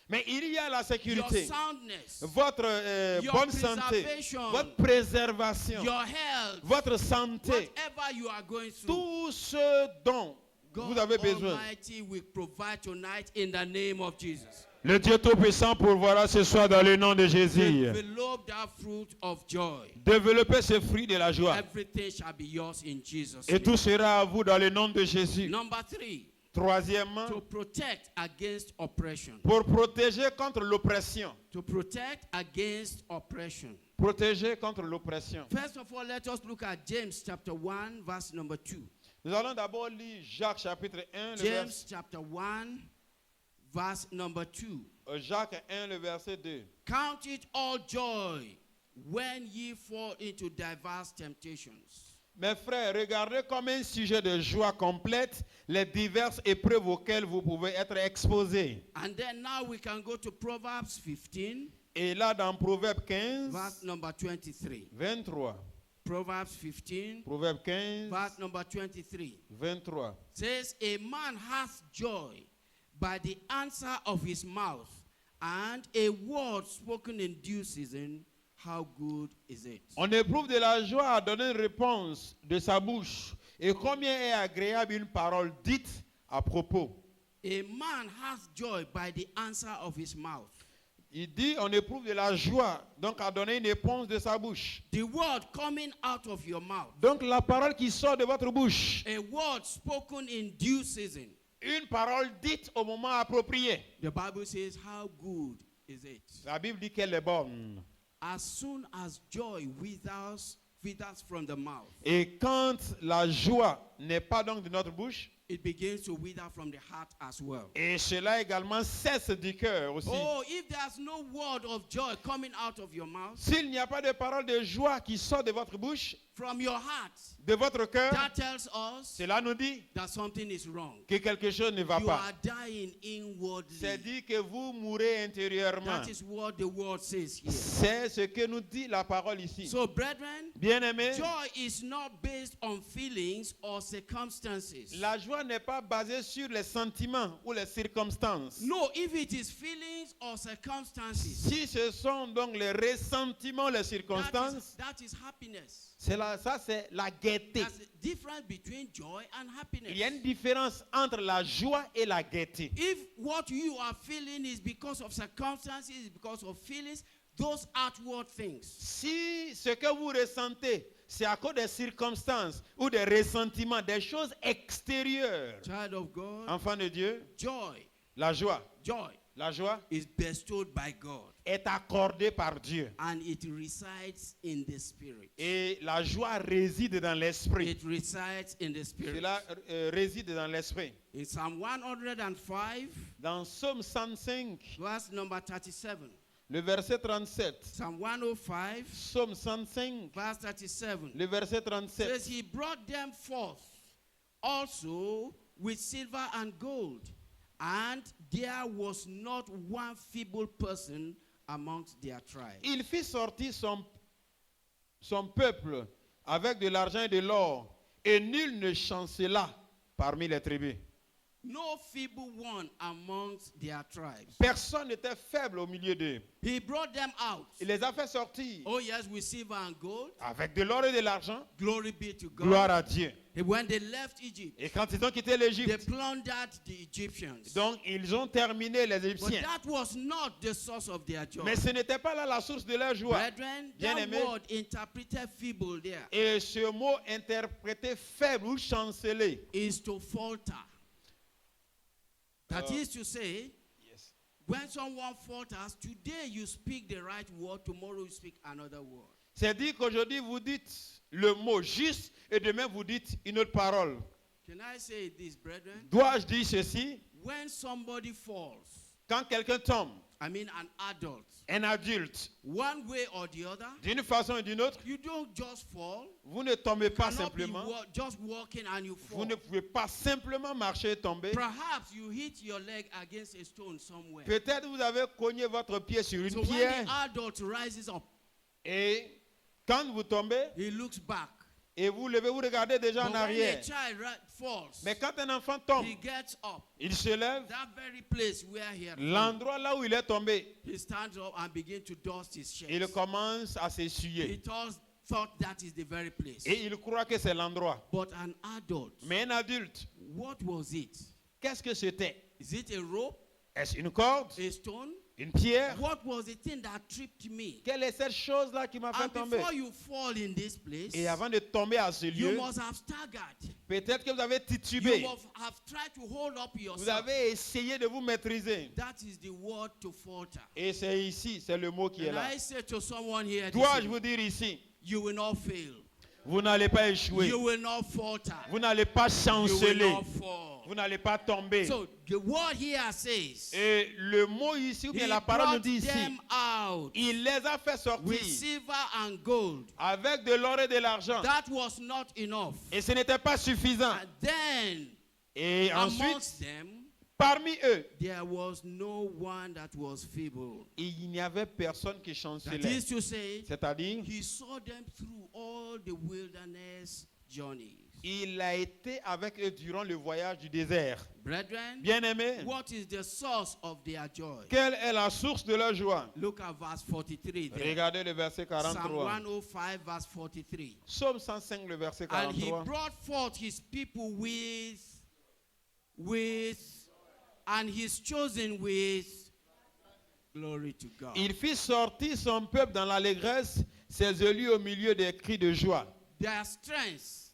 Mais il y a la Your sécurité, soundness, votre your bonne santé, preservation, votre préservation, your health, votre santé, whatever you are going through, tout ce dont vous God avez besoin. Almighty will provide tonight in the name of Jesus. Le Dieu Tout-Puissant pourvoira ce soir dans le nom de Jésus. Develop that fruit of joy. Développez ce fruit de la joie. Everything shall be yours in Jesus' Et name. tout sera à vous dans le nom de Jésus. Number 3, Troisièmement, to protect against oppression. pour protéger contre l'oppression. To protect against oppression. Protéger contre l'oppression. First of all, let us look at James chapter 1, verse number 2. Nous allons d'abord lire Jacques chapitre 1, James chapter 1, verse number 2. Jacques 1, le verset 2. Count it all joy when ye fall into diverse temptations. Mes frères, regardez comme un sujet de joie complète les diverses épreuves auxquelles vous pouvez être exposés. And then now we can go to Proverbs 15, Et là, dans Proverbe 15, verse number 23. 23. Proverbs 15, Proverbe 15, verse number 23. 23. Says, a man hath joy by the answer of his mouth, and a word spoken in due season. How good is it? On éprouve de la joie à donner une réponse de sa bouche. Et combien est agréable une parole dite à propos. A man hath joy by the answer of his mouth. Il dit, on éprouve de la joie, donc à donner une réponse de sa bouche. The word coming out of your mouth. Donc la parole qui sort de votre bouche. A word spoken in due season. Une parole dite au moment approprié. The Bible says, how good is it? La Bible dit qu'elle est bonne. As soon as joy withers from the mouth, Et quand la joie n'est pas donc de notre bouche, it begins to wither from the heart as well. et cela également cesse du cœur aussi. Oh, if there's no word of joy coming out of your mouth, S'il n'y a pas de parole de joie qui sort de votre bouche, from your heart, de votre cœur, that tells us cela nous dit that something is wrong. que quelque chose ne va You pas. are dying inwardly. C'est dit que vous mourrez intérieurement. That is what the word says here. C'est ce que nous dit la parole ici. So, brethren, Bien-aimés, joy is not based on feelings or circumstances. la joie n'est pas basée sur les sentiments ou les circonstances. No, if it is feelings or circumstances, Si ce sont donc les ressentiments, les circonstances, that is happiness. ça c'est la gaieté. There's a difference between joy and happiness. Il y a une différence entre la joie et la gaieté. If what you are feeling is because of circumstances, because of feelings, those outward things. Si ce que vous ressentez, c'est à cause des circonstances ou des ressentiments, des choses extérieures. Child of God, Enfant de Dieu, joy la joie is bestowed by God, est accordée par Dieu. and it resides in the spirit. Et la joie réside dans l'esprit. It resides in the spirit. Cela réside dans l'esprit. In Psalm 105, Dans Psaume 105, verse number 37. le verset 37. Psalm 105, Psaume 105, verse 37. le verset Says 37. he brought them forth also with silver and gold, and there was not one feeble person amongst their tribe. Il fit sortir son peuple avec de l'argent et de l'or, et nul ne chancela parmi les tribus. No feeble one amongst their tribes. Personne n'était faible au milieu d'eux. He brought them out. Il les a fait sortir Oh yes, with silver and gold. avec de l'or et de l'argent. Glory be to God. Gloire à Dieu. And when they left Egypt, Et quand ils ont quitté they l'Égypte, plundered the Egyptians. donc ils ont terminé les But Égyptiens. that was not the source of their joy. Mais ce n'était pas là la source de leur joie. Brethren, that Bien-aimés. word interpreted feeble there Et ce mot interprété faible ou chancelé. is to falter. That Uh, is to say, when someone falters, today you speak the right word, tomorrow you speak another word. C'est dire qu'aujourd'hui vous dites le mot juste et demain vous dites une autre parole. Can I say this, brethren? Dois-je dire ceci? When somebody falls, Quand quelqu'un tombe, I mean an adult, un adulte, one way or the other, d'une façon ou d'une autre, you don't just fall. vous ne tombez pas Cannot be simplement. just walking and you Vous fall. ne pouvez pas simplement marcher et tomber. Perhaps you hit your leg against a stone somewhere. Peut-être vous avez cogné votre pied sur une So when pierre the adult rises up, et quand vous tombez he looks back. et vous levez, vous regardez déjà But en when a arrière. child falls, Mais quand un enfant tombe, he gets up. il se lève. That very place where he had fallen, L'endroit là où il est tombé, he stands up and begins to dust his il chest. commence à He s'essuyer. thought that is the very place. Et il croit que c'est l'endroit. But an adult, Mais un adulte, what was it? qu'est-ce que c'était? Is it a rope, Est-ce une corde? a stone? Une pierre? What was the thing that tripped me? Quelle est cette chose-là qui m'a fait And tomber? before you fall in this place, Et avant de tomber à ce you lieu, must have staggered. peut-être que vous avez You titubé. must have tried to hold up Vous yourself. avez essayé de vous maîtriser. That is the word to falter. Et c'est ici, c'est le mot qui est And là. I say to someone here, this Dois-je evening, vous dire ici, you will not fail. vous n'allez pas échouer. You will not falter. Vous n'allez pas You will chanceler. not fall. Vous n'allez pas tomber. So the word here says, Et le mot ici, ou he bien la parole nous brought dit ici, them out il les a fait sortir with silver and gold. avec de l'or et de l'argent. That was not enough. Et ce n'était pas suffisant. And then Et amongst ensuite, them, parmi eux, there was no one that was feeble. il n'y avait personne qui That chancelait. is to say, C'est-à-dire, he saw them through all the wilderness journeys. il a été avec eux durant le voyage du désert. Brethren, Bien-aimés, what is the source of their joy? quelle est la source de leur joie? Look at verse 43 there. Regardez le verset Psalm 43. 105 verse 43. Psaume 105, le verset And he 43. brought forth his people and his chosen with glory to God. Il fit sortir son peuple dans l'allégresse, ses élus au milieu des cris de joie. Their strength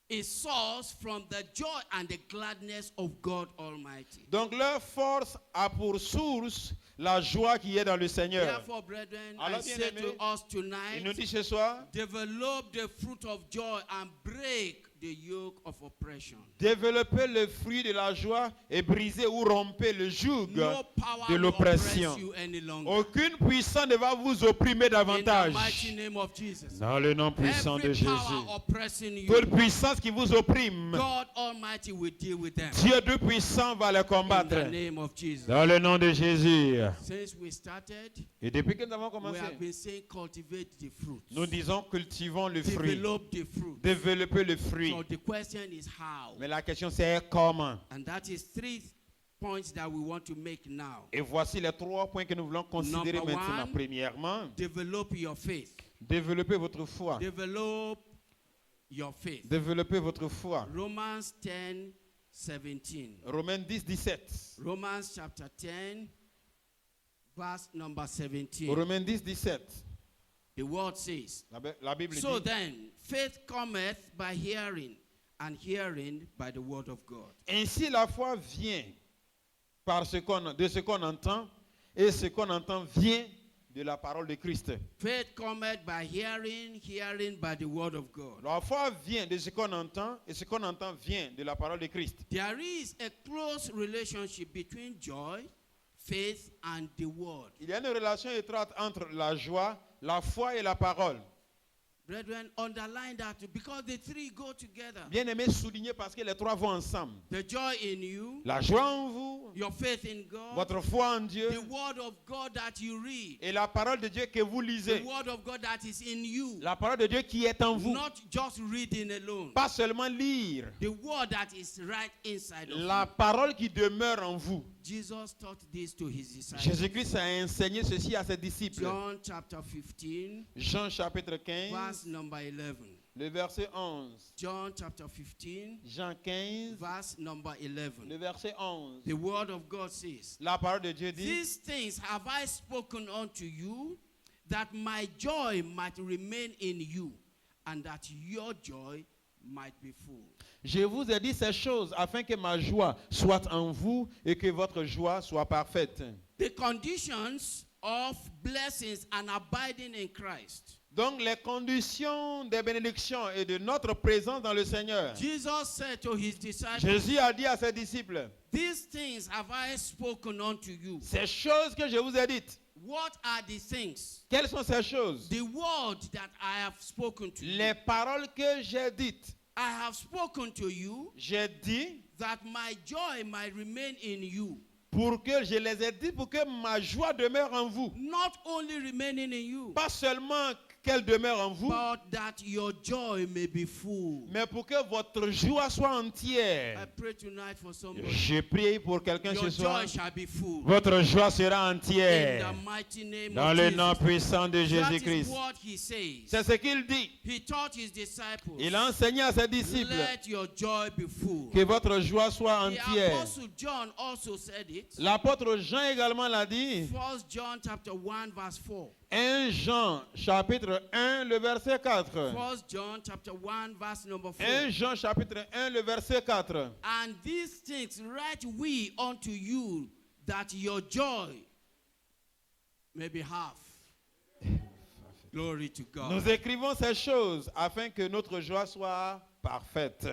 is sourced from the joy and the gladness of God Almighty. Donc leur force a pour source la joie qui est dans le Seigneur. Therefore, brethren, I Alors, say bien-aimés, to us Il nous tonight, dit ce soir, develop the fruit of joy and break the yoke of oppression. Développez le fruit de la joie et brisez ou rompez le joug No power de will oppress l'oppression. you any longer. Aucune puissance ne va vous opprimer In the davantage. mighty name of Jesus. Dans le nom puissant de Every power Jésus. oppressing you, Toute puissance qui vous opprime, God Almighty will deal with them. Dieu tout puissant va les In the combattre. name of Jesus. Dans le nom de Jésus. Since we started, Et depuis que nous avons we commencé, have been saying cultivate the fruit. nous disons cultivons le fruit. Develop the fruit. Développer le fruit. So the question is how. Mais la question c'est comment. And that is 3 points that we want to make now. Et voici les 3 points que nous voulons considérer Number maintenant. one, Premièrement, Develop your faith. développer votre foi. Develop your faith. Développer votre foi. Romans 10, 17. Romains 10, 17. Romans chapter 10, verse number 17. Romains 10, 17. The word says, La Bible so dit, then, faith cometh by hearing, and hearing by the word of God. ainsi la foi vient de ce qu'on entend, et ce qu'on entend vient de la parole de Christ. Faith cometh by hearing, hearing by the word of God. La foi vient de ce qu'on entend, et ce qu'on entend vient de la parole de Christ. There is a close relationship between joy, faith, and the word. Il y a une relation étroite entre la joie, la foi et la parole. Brethren, underline that because the three go together. Bien aimé, souligner parce que les 3 vont ensemble. The joy in you, La joie en vous, your faith in God, votre foi en Dieu the word of God that you read, et la parole de Dieu que vous the lisez. word of God that is in you, La parole de Dieu qui est en vous. not just reading alone. Pas seulement lire. The word that is right inside of La you. parole qui demeure en vous. Jesus taught this to his disciples. Jésus-Christ a enseigné ceci à ses disciples. John chapter 15, Jean chapitre 15, verse number 11. le verset 11. John chapter 15, Jean 15, verse number 11. le verset 11. The word of God says, La parole de Dieu dit, these things have I spoken unto you, that my joy might remain in you, and that your joy might be full. je vous ai dit ces choses afin que ma joie soit en vous et que votre joie soit parfaite. The conditions of blessings and abiding in Christ. Donc les conditions des bénédictions et de notre présence dans le Seigneur. Jesus said to his disciples, Jésus a dit à ses disciples, these things have I spoken unto you. ces choses que je vous ai dites, What are the things? quelles sont ces choses? The word that I have spoken to you. Les paroles que j'ai dites. I have spoken to you J'ai dit that my joy might remain in you. pour que je les ai dit pour que ma joie demeure en vous. Not only remaining in you, Pas seulement qu'elle demeure en vous, but that your joy may be full. mais pour que votre joie soit I entière. pray tonight for somebody. Je prie pour quelqu'un Your ce soir. joy shall be full. Votre joie sera In entière. the mighty name Dans of le Jesus. nom puissant de That is Jésus-Christ. what he says. C'est ce qu'il dit. He taught his disciples. Il a enseigné à ses disciples Let your joy be full. que votre joie soit The entière. apostle John also said it. L'apôtre Jean également l'a dit. 1 John chapter 1 verse 4. 1 Jean chapitre 1 le verset 4. 1 John chapter 1 verse number 4. 1 Jean chapitre 1 le verset 4. And these things write we unto you, that your joy may be half. Glory to God. Nous écrivons ces choses afin que notre joie soit parfaite.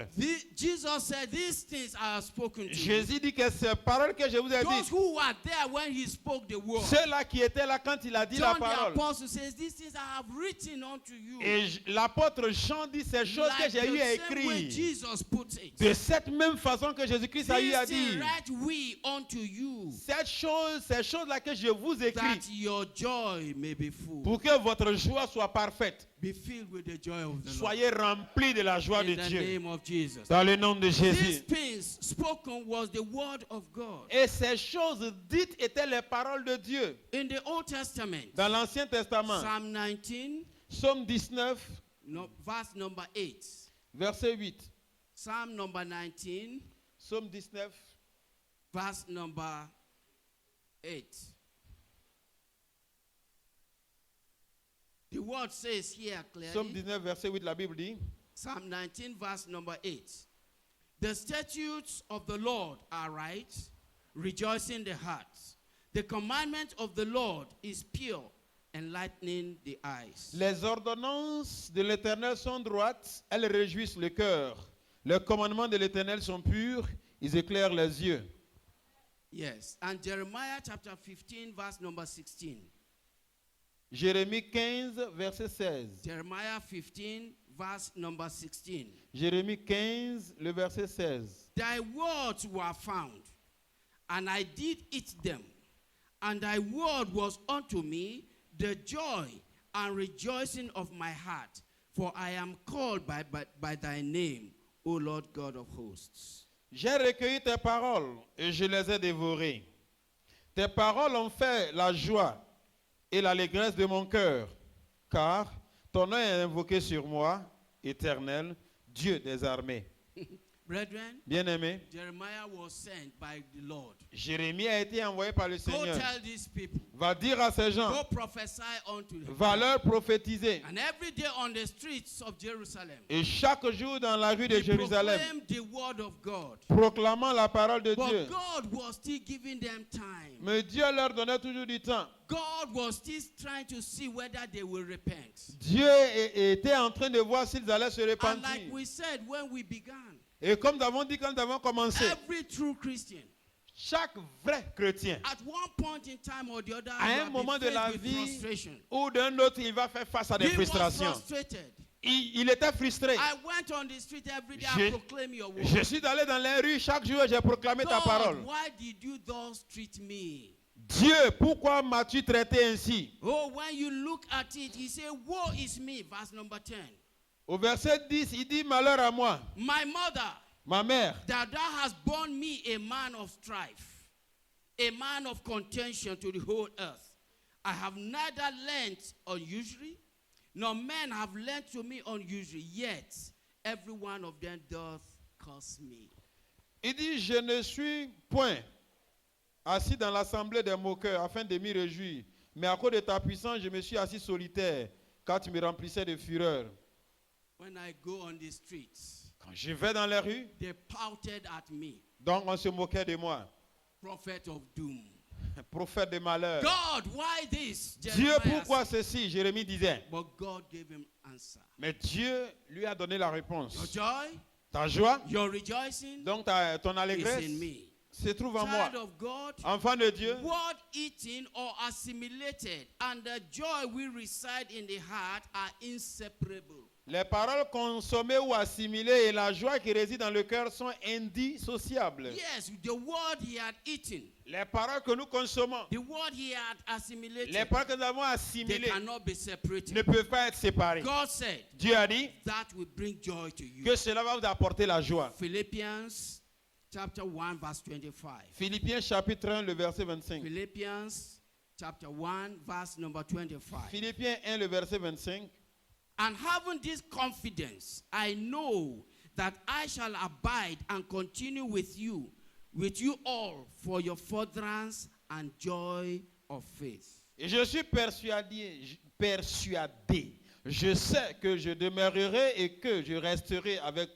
Jesus said, these things I have spoken to you. Jésus dit que ces paroles que je vous ai Those dites, who were there when he spoke the word. ceux-là qui étaient là quand il a dit la John the parole. apostle says, these things I have written unto you. Et l'apôtre Jean dit ces choses que Like j'ai eu à the same way écrire. Jesus puts it. De cette même façon que Jésus-Christ a eu à These things dire. write we unto you, Ces choses-là que je vous écris that your joy may be full. pour que votre joie soit parfaite. Be filled with the joy of the Lord. Soyez remplis de la joie de In the Dieu. name of Jesus. Dans le nom de These Jésus. things spoken was the word of God. Et ces choses dites étaient les paroles de Dieu. In the Old Testament, Dans l'Ancien Testament, Psalm 19, Psaume 19, verse number 8. verset 8. Psalm number 19, Psaume 19, verse number 8. The word says here Psaume clearly, 19, verset 8, la Bible dit, Psalm 19, verse number 8. The statutes of the Lord are right, rejoicing the heart. The commandment of the Lord is pure, enlightening the eyes. les ordonnances de l'Éternel sont droites, elles réjouissent le cœur. Les commandements de l'Éternel sont purs, ils éclairent les yeux. Yes. And Jeremiah chapter 15, verse number 16. Jérémie 15, verset 16. Jeremiah 15, verse number 16. Jérémie 15, le verset 16. Thy words were found, and I did eat them. And thy word was unto me the joy and rejoicing of my heart. For I am called by thy name, O Lord God of hosts. J'ai recueilli tes paroles et je les ai dévorées. Tes paroles ont fait la joie et l'allégresse de mon cœur, car ton nom est invoqué sur moi, Éternel, Dieu des armées. Brethren, Bien-aimé, Jeremiah was sent by the Lord. Jérémie a été envoyé par le Go Seigneur. tell these people. Va dire à ces gens, Go prophesy unto them. va leur prophétiser. And every day on the streets of Jerusalem, Et chaque jour dans la rue de they Jérusalem, proclaim the word of God. proclamant la parole de Dieu. But God was still giving them time. Mais Dieu leur donnait toujours du temps. God was still trying to see whether they will repent. Dieu était en train de voir s'ils allaient se And repentir. like we said when we began, Et comme nous avons dit quand nous avons commencé, every true Christian, chaque vrai chrétien, at one point in time or the other, à you un have moment been de la faced with vie frustration. ou d'un autre, il va faire face à des He was frustrations. frustrated. Il était frustré. I went on the street every day Je- and proclaim your word. Je suis allé dans les rues chaque jour et j'ai proclamé ta parole. God, why did you thus treat me? Dieu, pourquoi m'as-tu traité ainsi? Oh, when you look at it, he said, woe is me, verse number 10. Au verset 10, il dit malheur à moi, My mother, ma mère, that thou hast borne me a man of strife, a man of contention to the whole earth. I have neither lent usury, nor men have lent to me unusually, yet every one of them doth curse me. il dit je ne suis point assis dans l'assemblée des moqueurs afin de m'y réjouir, mais à cause de ta puissance, je me suis assis solitaire, car tu me remplissais de fureur. When I go on the streets, Quand je vais dans les rues, they pouted at me, donc on se moquait de moi, prophet of doom. prophète de malheur. God, why this? Dieu, Jeremiah pourquoi said. ceci? Jérémie disait. But God gave him answer. Mais Dieu lui a donné la Your réponse. joy, Ta joie, your rejoicing donc ton is allégresse, in me. se trouve en moi. Child of God, Enfant de Dieu, word eaten or assimilated and the joy we reside in the heart are inseparable. les paroles consommées ou assimilées et la joie qui réside dans le cœur sont indissociables. Yes, the word he had eaten, Les paroles que nous consommons, the word he had assimilated, les paroles que nous avons they assimilées cannot be separated. ne peuvent pas être séparées. God said Dieu a dit that will bring joy to you. que cela va vous apporter la joie. Philippians chapter 1 verse 25. Philippiens chapitre 1, le verset 25. Philippians chapter 1 verse number 25. Philippiens 1, le verset 25. And having this confidence, I know that I shall abide and continue with you all for your furtherance and joy of faith. Et je suis persuadé, je sais que je demeurerai et que je resterai avec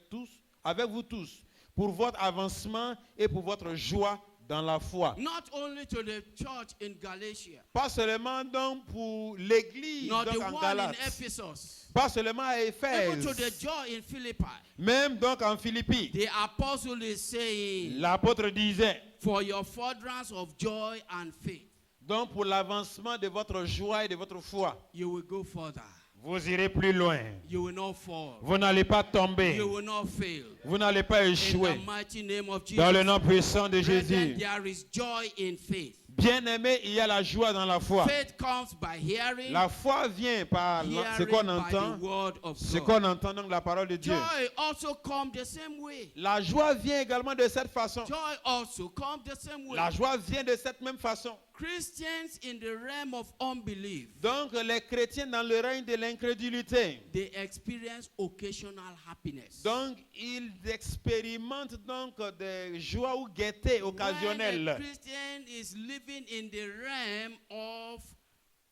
vous tous, pour votre avancement et pour votre joie dans la foi. Not only to the church in Galatia, Pas seulement donc pour l'église nor donc the en one in Galate, Ephesus, pas seulement à even to the Éphèse, joy in Philippi. même donc en Philippi. The apostle is saying, L'apôtre disait, for your furtherance of joy and faith, donc pour l'avancement de votre joie et de votre foi, you will go further. vous irez plus loin. You will not fall. Vous n'allez pas tomber. You will not fail. Vous n'allez pas In échouer. the mighty name of Jesus. Dans le nom puissant de Brethren, Jésus. there is joy in faith. Bien-aimé, il y a la joie dans la foi. Faith comes by hearing, La foi vient par ce hearing qu'on by entend, the word of ce God. qu'on entend donc la parole de Dieu. Joy also comes the same way. La joie vient également de cette façon. Joy also comes the same way. La joie vient de cette même façon. Christians in the realm of unbelief, Donc les chrétiens dans le règne de l'incrédulité, they experience occasional happiness. donc ils expérimentent donc des joies ou gaietés When a occasionnelles. Christian is living in the realm of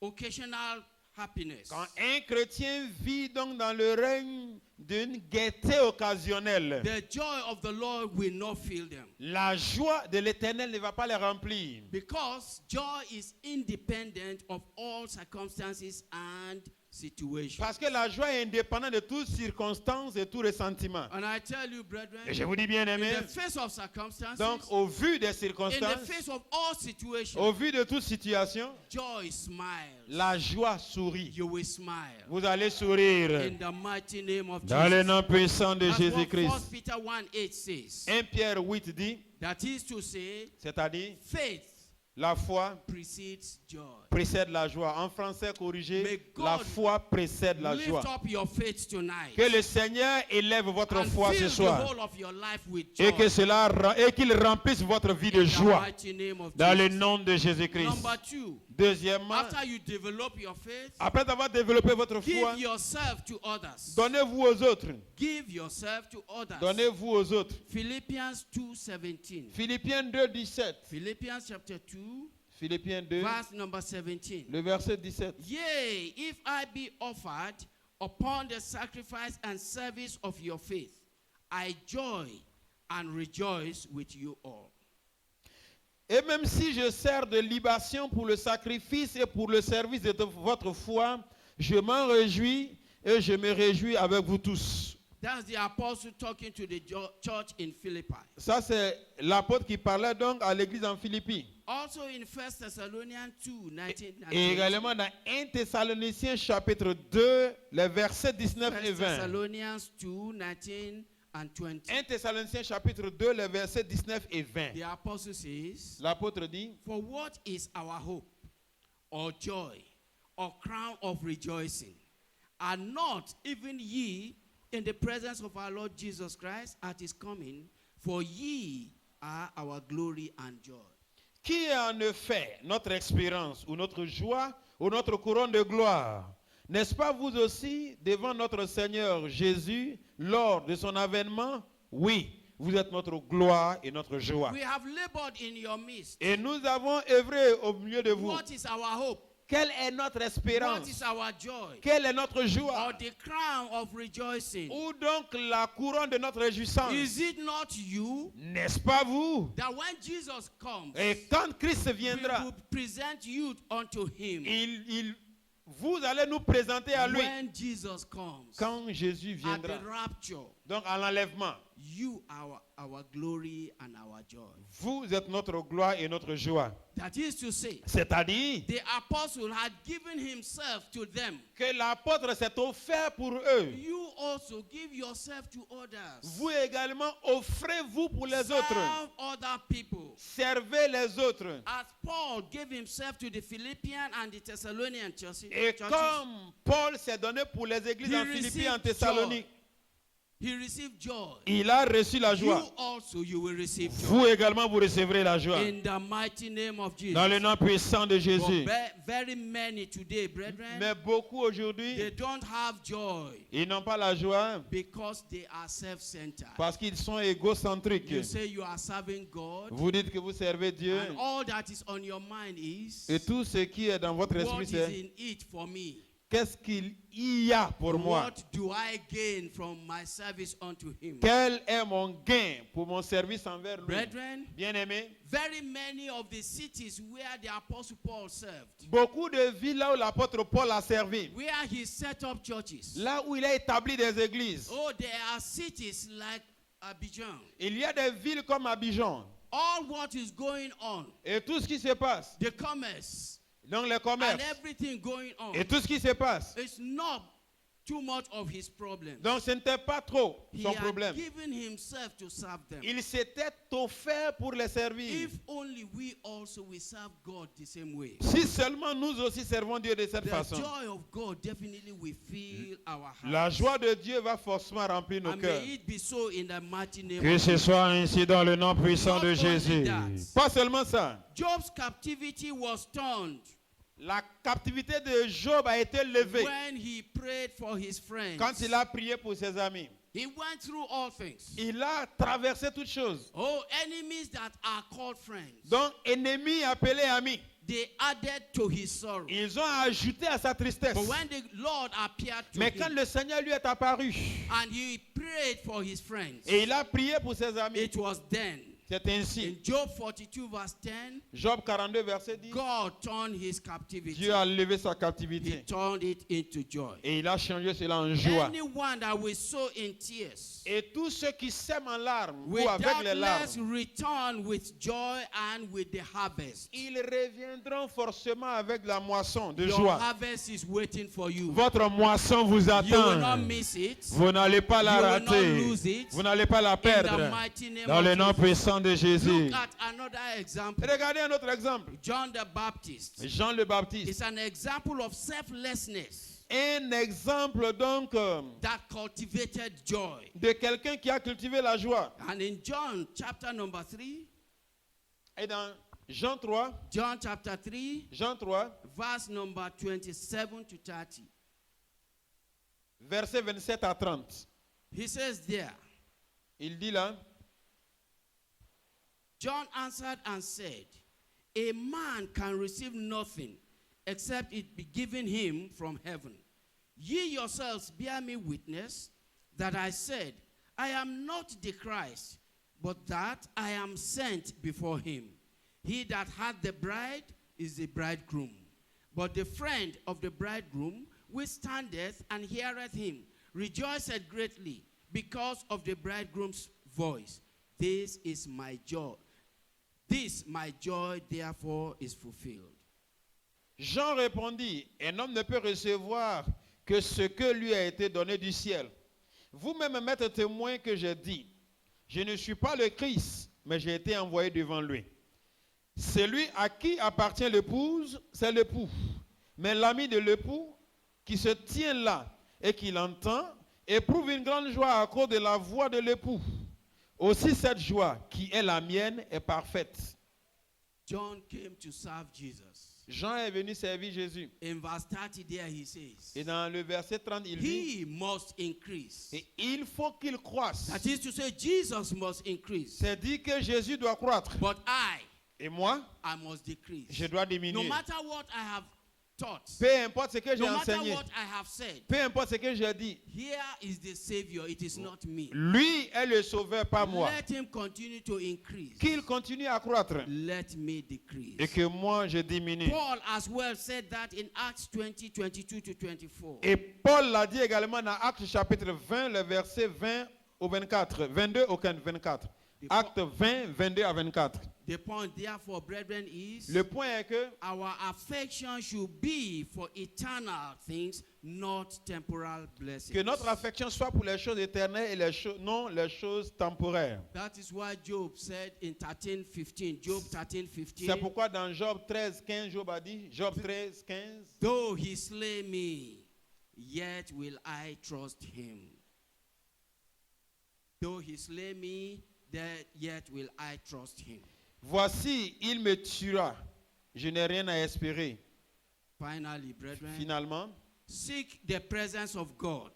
occasional happiness, Quand un chrétien vit donc dans le règne d'une gaieté occasionnelle, the joy of the Lord will not fill them. la joie de l'Éternel ne va pas les remplir. Because joy is independent of all circumstances and situation. Parce que la joie est indépendante de toute circonstance et tout ressentiment. And I tell you, brethren, Et je vous dis bien in aimé, the face of circumstances, donc au vu des in the circonstances, face of all situations, au vu de toute situation, joy smiles. la joie sourit. You will smile. Vous allez sourire In the mighty name of dans le Jesus. nom puissant de That's what 1 Jésus-Christ. Peter 1:8 says. 1 Pierre 8 dit, That is to say, c'est-à-dire faith la foi precedes joy. précède la joie. En français corrigé, May God la foi précède la Lift joie. up your faith tonight. Que le Seigneur élève votre And foi ce fill the soir whole of your life with et joy. et qu'il remplisse votre vie de In the joie mighty name of dans le Jesus. nom de Jésus-Christ. Number 2, Deuxièmement, after you develop your faith, après avoir développé votre foi, give yourself to others. donnez-vous aux autres. Give yourself to others. Donnez-vous aux autres. Philippians 2:17. Philippiens 2, 17. Philippians chapter 2, Philippiens 2, verse number 17. le verset 17. Yea, if I be offered upon the sacrifice and service of your faith, I joy and rejoice with you all. Et même si je sers de libation pour le sacrifice et pour le service de votre foi, je m'en réjouis et je me réjouis avec vous tous. That's the apostle talking to the church in Philippi. Ça, c'est l'apôtre qui parlait donc à l'église en Philippi. Also in 1 Thessalonians 2, 19 and Et 20. également dans 1 Thessaloniciens chapitre 2, les versets 19 et 1 20. Thessalonians 2, 19 and 20. 1 Thessaloniciens chapitre 2, les versets 19 et 20. The apostle says, L'apôtre dit, for what is our hope, or joy, or crown of rejoicing? Are not even ye in the presence of our Lord Jesus Christ at his coming? For ye are our glory and joy. qui est en effet notre expérience ou notre joie ou notre couronne de gloire? N'est-ce pas vous aussi devant notre Seigneur Jésus lors de son avènement? Oui, vous êtes notre gloire et notre joie. We have labored in your midst. Et nous avons œuvré au milieu de vous. What is our hope? Quelle est notre What espérance? is our joy? Quelle est notre joie? Or the crown of rejoicing? Où donc la couronne de notre réjouissance? Is it not you N'est-ce pas vous? that when Jesus comes, Et quand Christ we viendra, will present you unto him? vous allez nous présenter à lui. When Jesus comes, Quand Jésus at viendra, the rapture, donc à l'enlèvement, you are our glory and our joy. vous êtes notre gloire et notre joie. That is to say, C'est-à-dire the apostle had given himself to them. que l'apôtre s'est offert pour eux. You also give yourself to others. Vous également offrez-vous pour les autres. Serve other people. Servez les autres. As Paul gave himself to the Philippian and the Thessalonian churches, Et comme Paul s'est donné pour les églises He en Philippi et en received Thessalonique, he received joy. il a reçu la You joie. also you will receive joy. Vous également, vous recevrez la joie. In the mighty name of Jesus. Dans le nom puissant de Jésus. But very many today, brethren, Mais beaucoup they aujourd'hui, don't have joy ils n'ont pas la joie because they are self-centered. parce qu'ils sont égocentriques. You say you are serving God, Vous dites que vous servez Dieu and all that is on your mind is, et tout ce qui est dans votre what esprit, is c'est in it for me? qu'est-ce qu'il y a pour moi? What do I gain from my service unto him? Quel est mon gain pour mon service envers lui? Brethren, Bien-aimé, very many of the cities where the apostle Paul served, beaucoup de villes là où l'apôtre Paul a servi, where he set up churches, là où il a établi des églises, oh, there are cities like Abidjan. il y a des villes comme Abidjan All what is going on, et tout ce qui se passe, the commerce donc les and commerces everything going on, et tout ce qui se passe. it's not too much of his problem. Donc ce n'était pas trop He son had problème. given himself to serve them. Il s'était offert pour les servir. If only we also will serve God the same way, Si seulement nous aussi servons Dieu de cette the façon, joy of God definitely will fill our la hearts. joie de Dieu va forcément remplir nos And cœurs. may it be so in the mighty name Que of ce Jesus. soit ainsi dans le nom puissant Not de only Jésus. that. Pas seulement ça. Job's captivity was turned La captivité de Job a été levée when he prayed for his friends. quand il a prié pour ses amis. He went through all things. Il a traversé toutes choses. Oh, enemies that are called friends. Donc, ennemis appelés amis, They added to his sorrow. ils ont ajouté à sa tristesse. But when the Lord appeared to Mais quand him le Seigneur lui est apparu and he prayed for his friends, et il a prié pour ses amis, it was then C'est ainsi. In Job 42 verse 10, Job 42, verset 10. God turned his captivity. Dieu a levé sa He captivité. turned it into joy. Et il a changé cela en joie. Anyone that will sow in tears Et tous ceux qui sèment en larmes will ou avec les doubtless larmes, return with joy and with the harvest. ils reviendront forcément avec la moisson de Your joie. harvest is waiting for you. Votre moisson vous You will not attend. miss it. Vous n'allez pas la You will not rater. lose it. Vous n'allez pas la In the perdre. mighty name Dans of le nom Jesus. puissant de Jésus. Look at another example. Regardez un autre exemple. John the Baptist Jean le Baptiste. is an example of selflessness Un exemple donc that cultivated joy. de quelqu'un qui a cultivé la joie. And in John chapter number 3, Et dans Jean 3, John chapter 3, Jean 3, verse number 27 to 30, versets 27 à 30. he says there, Il dit là, John answered and said, a man can receive nothing except it be given him from heaven. Ye yourselves bear me witness that I said, I am not the Christ, but that I am sent before him. He that hath the bride is the bridegroom. But the friend of the bridegroom which standeth and heareth him rejoiceth greatly because of the bridegroom's voice. This is my joy. This my joy therefore is fulfilled. Jean répondit, un homme ne peut recevoir que ce que lui a été donné du ciel. Vous-même m'êtes témoin que j'ai dit, je ne suis pas le Christ, mais j'ai été envoyé devant lui. Celui à qui appartient l'épouse, c'est l'époux. Mais l'ami de l'époux, qui se tient là et qui l'entend, éprouve une grande joie à cause de la voix de l'époux. Aussi cette joie, qui est la mienne, est parfaite. John came to serve Jesus. Jean est venu servir Jésus. In verse 30 there he says, Et dans le verset 30, il dit, he must increase. et il faut qu'il croisse. That is to say, Jesus must increase. C'est dit que Jésus doit croître. But Et moi, I must decrease. je dois No diminuer. matter what I have taught, Peu importe ce que j'ai no matter enseigné, what I have said, peu importe ce que j'ai dit, here is the Savior, it is not me. lui est le sauveur, pas moi. Let him continue to increase. Qu'il continue à croître Let me decrease. et que moi je diminue. Paul as well said that in Acts 20, 22 to 24. Et Paul l'a dit également dans Actes chapitre 20, le verset 20 au 24, 22 au 24. Acte 20, 22 à 24. The point therefore, brethren, is Le point est que our affection should be for eternal things, not temporal blessings. que notre affection soit pour les choses éternelles et non les choses temporaires. That is why Job said in 13:15, Job 13:15, C'est pourquoi dans Job 13, 15, Job a dit, Job 13, 15, though he slay me, yet will I trust him. Though he slay me, yet will I trust him. voici, il me tuera, je n'ai rien à espérer. Finally, brethren, Finalement, seek the presence of God.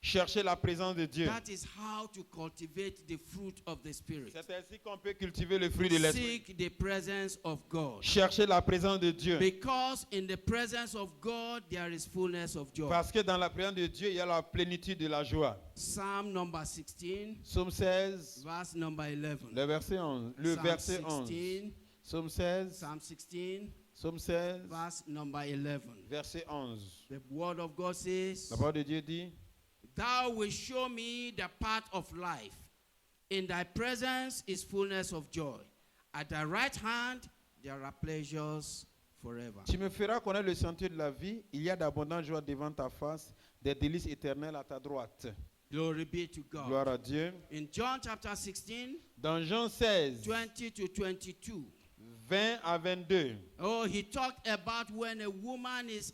cherchez la présence de Dieu. That is how to cultivate the fruit of the Spirit. C'est ainsi qu'on peut cultiver le fruit de l'esprit. Seek the presence of God. Cherchez la présence de Dieu. Because in the presence of God there is fullness of joy. Parce que dans la présence de Dieu, il y a la plénitude de la joie. Psalm number 16, Psaume 16, verse number 11. le verset 11. Le Psalm verset 11. 16, Psaume 16, Psalm 16, Psaume 16, verse number 11. verset 11. The word of God says, La parole de Dieu dit, Thou wilt show me the path of life. In thy presence is fullness of joy. At thy right hand there are pleasures forever. tu me feras connaître le sentier de la vie. Il y a d'abondantes joies devant ta face, des délices éternelles à ta droite. Glory be to God. Gloire à Dieu. In John chapter 16, Dans Jean 16, 20 to 22. 20 à 22, Oh, he talked about when a woman is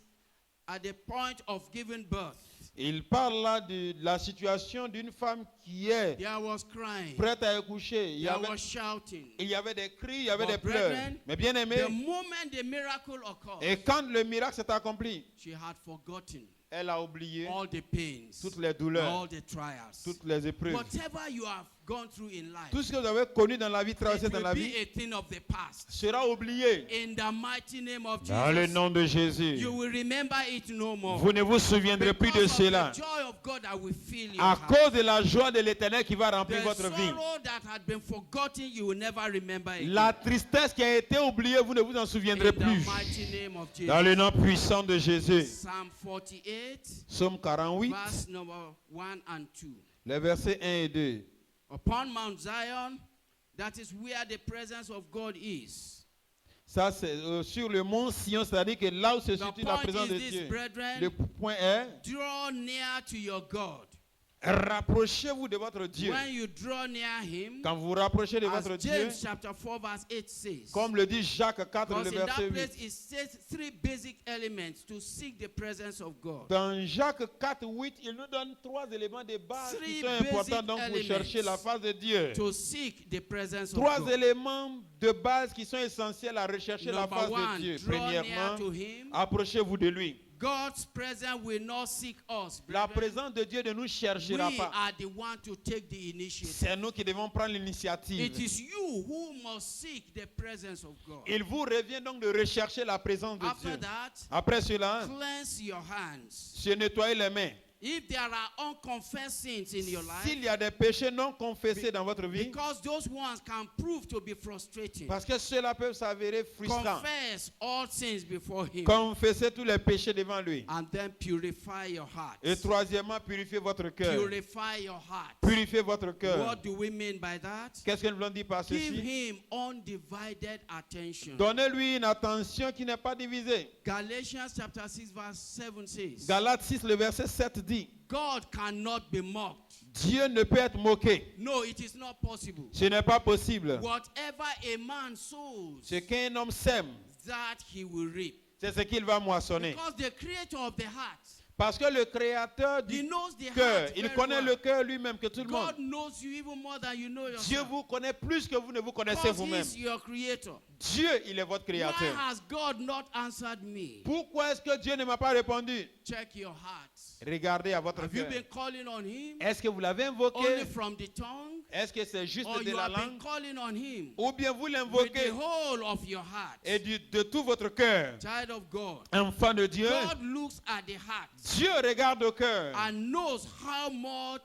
at the point of giving birth. il parle là de la situation d'une femme qui est There was crying. prête à accoucher. There was shouting. Il y avait des cris, il y avait But des pleurs. brethren, Mais bien aimé, The moment the miracle occurred, et quand le miracle s'est accompli, she had forgotten elle a oublié all the pains, toutes les douleurs, all the trials. toutes les épreuves. Whatever you have gone through in life, tout ce que vous avez connu dans la vie, traversé it dans will la be vie, a thing of the past. sera oublié. In the mighty name of Dans le Jesus, nom de Jésus. you will remember it no more. Vous ne vous souviendrez plus de Because of cela. the joy of God that will fill your À heart. cause de la joie de l'Éternel qui va remplir The votre vie. sorrow that had been forgotten, you will never remember it. La tristesse qui a été oubliée, vous ne vous en souviendrez In the plus. mighty name of Jesus. Dans le nom puissant de Jésus. Psalm 48, Psaume 48, verse number 1 and 2. les versets 1 et 2. Upon Mount Zion, that is where the presence of God is. Ça, c'est sur le mont Sion, c'est-à-dire que là où se The situe la point présence is de this, Dieu. brethren, Le point est, draw near to your God. rapprochez-vous de votre Dieu. When you draw near him, Quand vous vous rapprochez de votre as Dieu, James chapter 4 verse 8 says, comme le dit Jacques 4, because le in that verset place 8. it says three basic elements to seek the presence of God. Dans Jacques 4, 8, il nous donne 3 éléments de base qui Three sont importants basic donc pour elements chercher la face de Dieu. To seek the presence of 3 God. éléments de base qui sont essentiels à rechercher la Number face one, de Dieu. draw near Premièrement, to him. approchez-vous de lui. God's presence will not seek us. La brethren. présence de Dieu ne nous We cherchera pas. are the one to take the initiative. C'est nous qui devons prendre l'initiative. It is you who must seek the presence of God. Il vous revient donc de rechercher la présence de After Dieu. that, Après cela, cleanse your hands. se nettoyer les mains. If there are unconfessed sins in your life, S'il y a des péchés non confessés dans votre vie, because those ones can prove to be frustrating, parce que cela peut s'avérer frustrant, confess all sins before him confessez tous les péchés devant lui. and then purify your heart. Et troisièmement, purifiez votre cœur. Purify your heart. Purifiez votre cœur. What do we mean by that? Qu'est-ce que nous voulons dire par Give ceci? him undivided attention. Donnez-lui une attention qui n'est pas divisée. Galatians chapter 6 verse 7 says, Galates 6, le verset 7 dit, God cannot be mocked. Dieu ne peut être moqué. No, it is not possible. Ce n'est pas possible. Whatever a man sows, Ce qu'un homme sème, that he will reap. c'est ce qu'il va moissonner. Because the creator of the heart, Parce que le créateur he du knows the cœur, heart il very connaît well. le cœur lui-même que tout le monde. God knows you even more than you know Dieu yourself. vous connaît plus que vous ne vous connaissez Because vous-même. he's your creator. Dieu, il est votre Why créateur. has God not answered me? Pourquoi est-ce que Dieu ne m'a pas répondu? Check your hearts. Regardez à votre Have you cœur. been calling on him Est-ce que vous l'avez invoqué? only from the tongue? Est-ce que c'est juste Or de you la have been langue? calling on him Ou bien vous with l'invoquez the whole of your heart? et de tout votre cœur? Child of God. Enfant de Dieu, God looks at the heart Dieu regarde au cœur and knows how much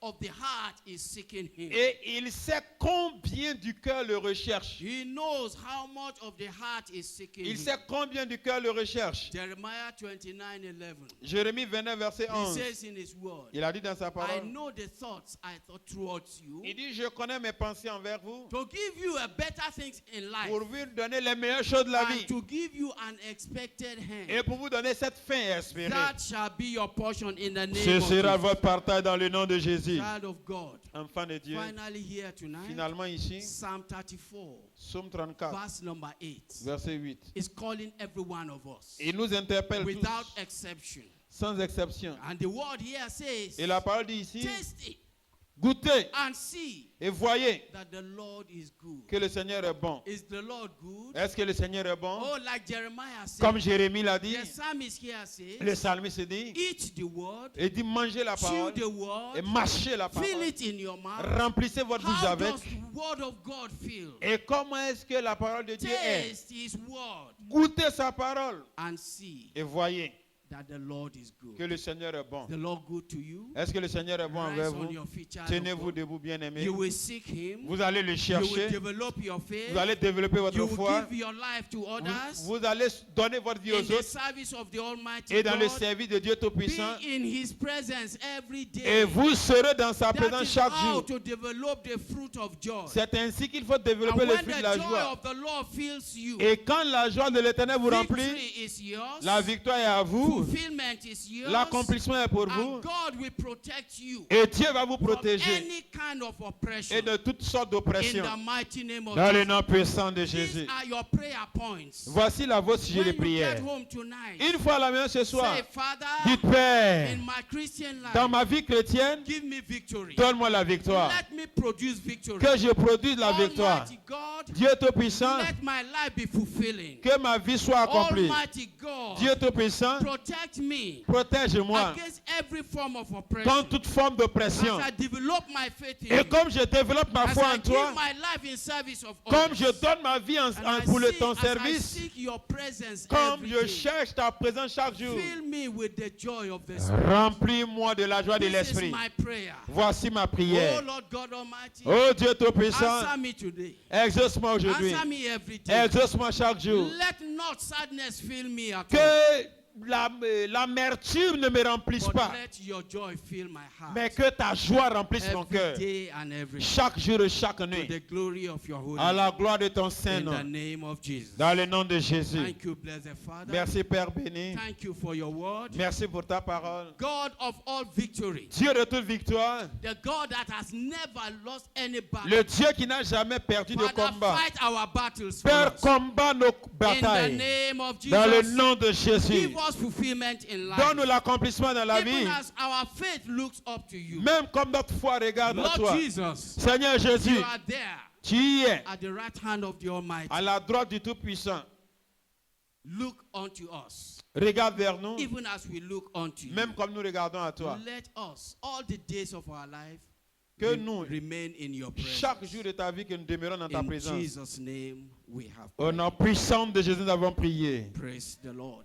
of the heart is seeking him. et il sait combien du cœur le recherche. He knows how much of the heart is seeking Il him. sait combien du cœur le recherche. Jeremiah 29:11. Jérémie 29, verset He 11. says in his word, Il a dit dans sa I parole, know the thoughts I thought towards you il dit, je connais mes pensées envers vous to give you a better things in life pour vous donner les meilleures choses de la vie and to give you an expected et hand. pour vous donner cette fin espérée. That shall be your portion in the name Ce of sera Jesus. votre partage dans le nom de Jésus. Child of God. Enfant de Dieu, Finally here tonight, finalement ici, Psalm 34, Psaume 34, verse number 8, verset 8. is calling every one of us Il nous interpelle without tous, exception. sans exception. And the word here says, Et la parole dit ici, taste it goûtez and see et voyez that the Lord is good. que le Seigneur est bon. Is the Lord good? Est-ce que le Seigneur est bon? Oh, like Jeremiah said, Comme Jérémie l'a dit, the psalmist here says, le psalmiste dit, eat the word, et dit mangez la chew parole the et word, mâchez la feel parole. it in your mouth. Remplissez votre bouche How avec. does the word of God feel? Et comment est-ce que la parole de Dieu est? Taste his word Goûtez sa parole and see et voyez that the Lord is que good. le Seigneur est bon. The Lord good to you. Est-ce que le Seigneur est bon Rise envers on vous? your feet, child of Tenez-vous God. debout, bien-aimés. You will seek him. Vous allez le You will chercher. develop your faith. Vous allez développer votre You will foi. give your life to others Vous allez donner votre vie in aux the autres service of the Almighty et dans le God. service de Dieu Be Tout-Puissant. in his presence every day. Et vous serez dans sa That présence is chaque how jour. to develop the fruit of joy. C'est ainsi qu'il faut développer And le when fruit de the la joy joie. of the Lord fills you, Et quand la joie de l'Éternel vous remplit, victory is yours. la victoire est à vous. Fulfillment is yours. L'accomplissement est pour vous. And God will protect you Et Dieu va vous from protéger any kind of oppression. et de toutes sortes In d'oppressions. the mighty name of Dans le Jesus. nom puissant de These Jésus. are your prayer points. Voici la vôtre sujet When de you get prière. home tonight, Une fois à la maison ce soir, say, Father, dites Père, in my Christian life, dans ma vie chrétienne, give me victory. donne-moi la victoire. Let me produce victory. Que je produise la victoire. Almighty God, Dieu Tout-Puissant, let my life be fulfilling. que ma vie soit accomplie. Almighty God, Dieu Tout-Puissant, protect me protège-moi against every form of oppression. contre toute forme d'oppression. As I develop my faith in Et you, comme je développe ma as foi I en toi, give my life in service of comme others, je donne ma vie and I pour ton seek- as I service, seek your presence comme every je day, cherche ta présence chaque jour, fill me with the joy of the Spirit. remplis-moi de la joie de This is l'Esprit. my prayer. Voici ma Oh prière. Lord God Almighty, Oh Dieu Tout-Puissant, answer me today. exauce-moi aujourd'hui. Answer me every day. Exauce-moi chaque jour. Let not sadness fill me at all, Que l'amertume ne me remplisse but pas, let your joy fill my heart mais que ta joie remplisse mon cœur. every day and every day. Chaque jour et chaque To nuit. the glory of your holy À name. la gloire de ton saint In the nom. name of Jesus. Dans le nom de Jésus. Thank you, blessed Father. Merci Père béni. Thank you for your word. Merci pour ta parole. God of all victory. Dieu de toute victoire. The God that has never lost any battle. Le Dieu qui n'a jamais perdu de Father, combat. fight our battles for Père, us. combat nos In the batailles. name of Dans le Jesus. nom de Jésus. Give us fulfillment in life. Donne-nous l'accomplissement dans la Even vie. as our faith looks up to you. Même comme notre foi regarde à Lord toi. Jesus, Seigneur Jésus, you are there tu y es at the right hand of the Almighty. à la droite du Tout-Puissant. Look unto us. Regarde vers nous, Even as we look unto you. même comme nous regardons à toi. Let us, all the days of our life, Que nous, remain in your chaque presence. jour de ta vie, que nous demeurons dans ta In présence. Jesus' name we have Au nom puissant de Jésus, nous avons prié. praise the Lord.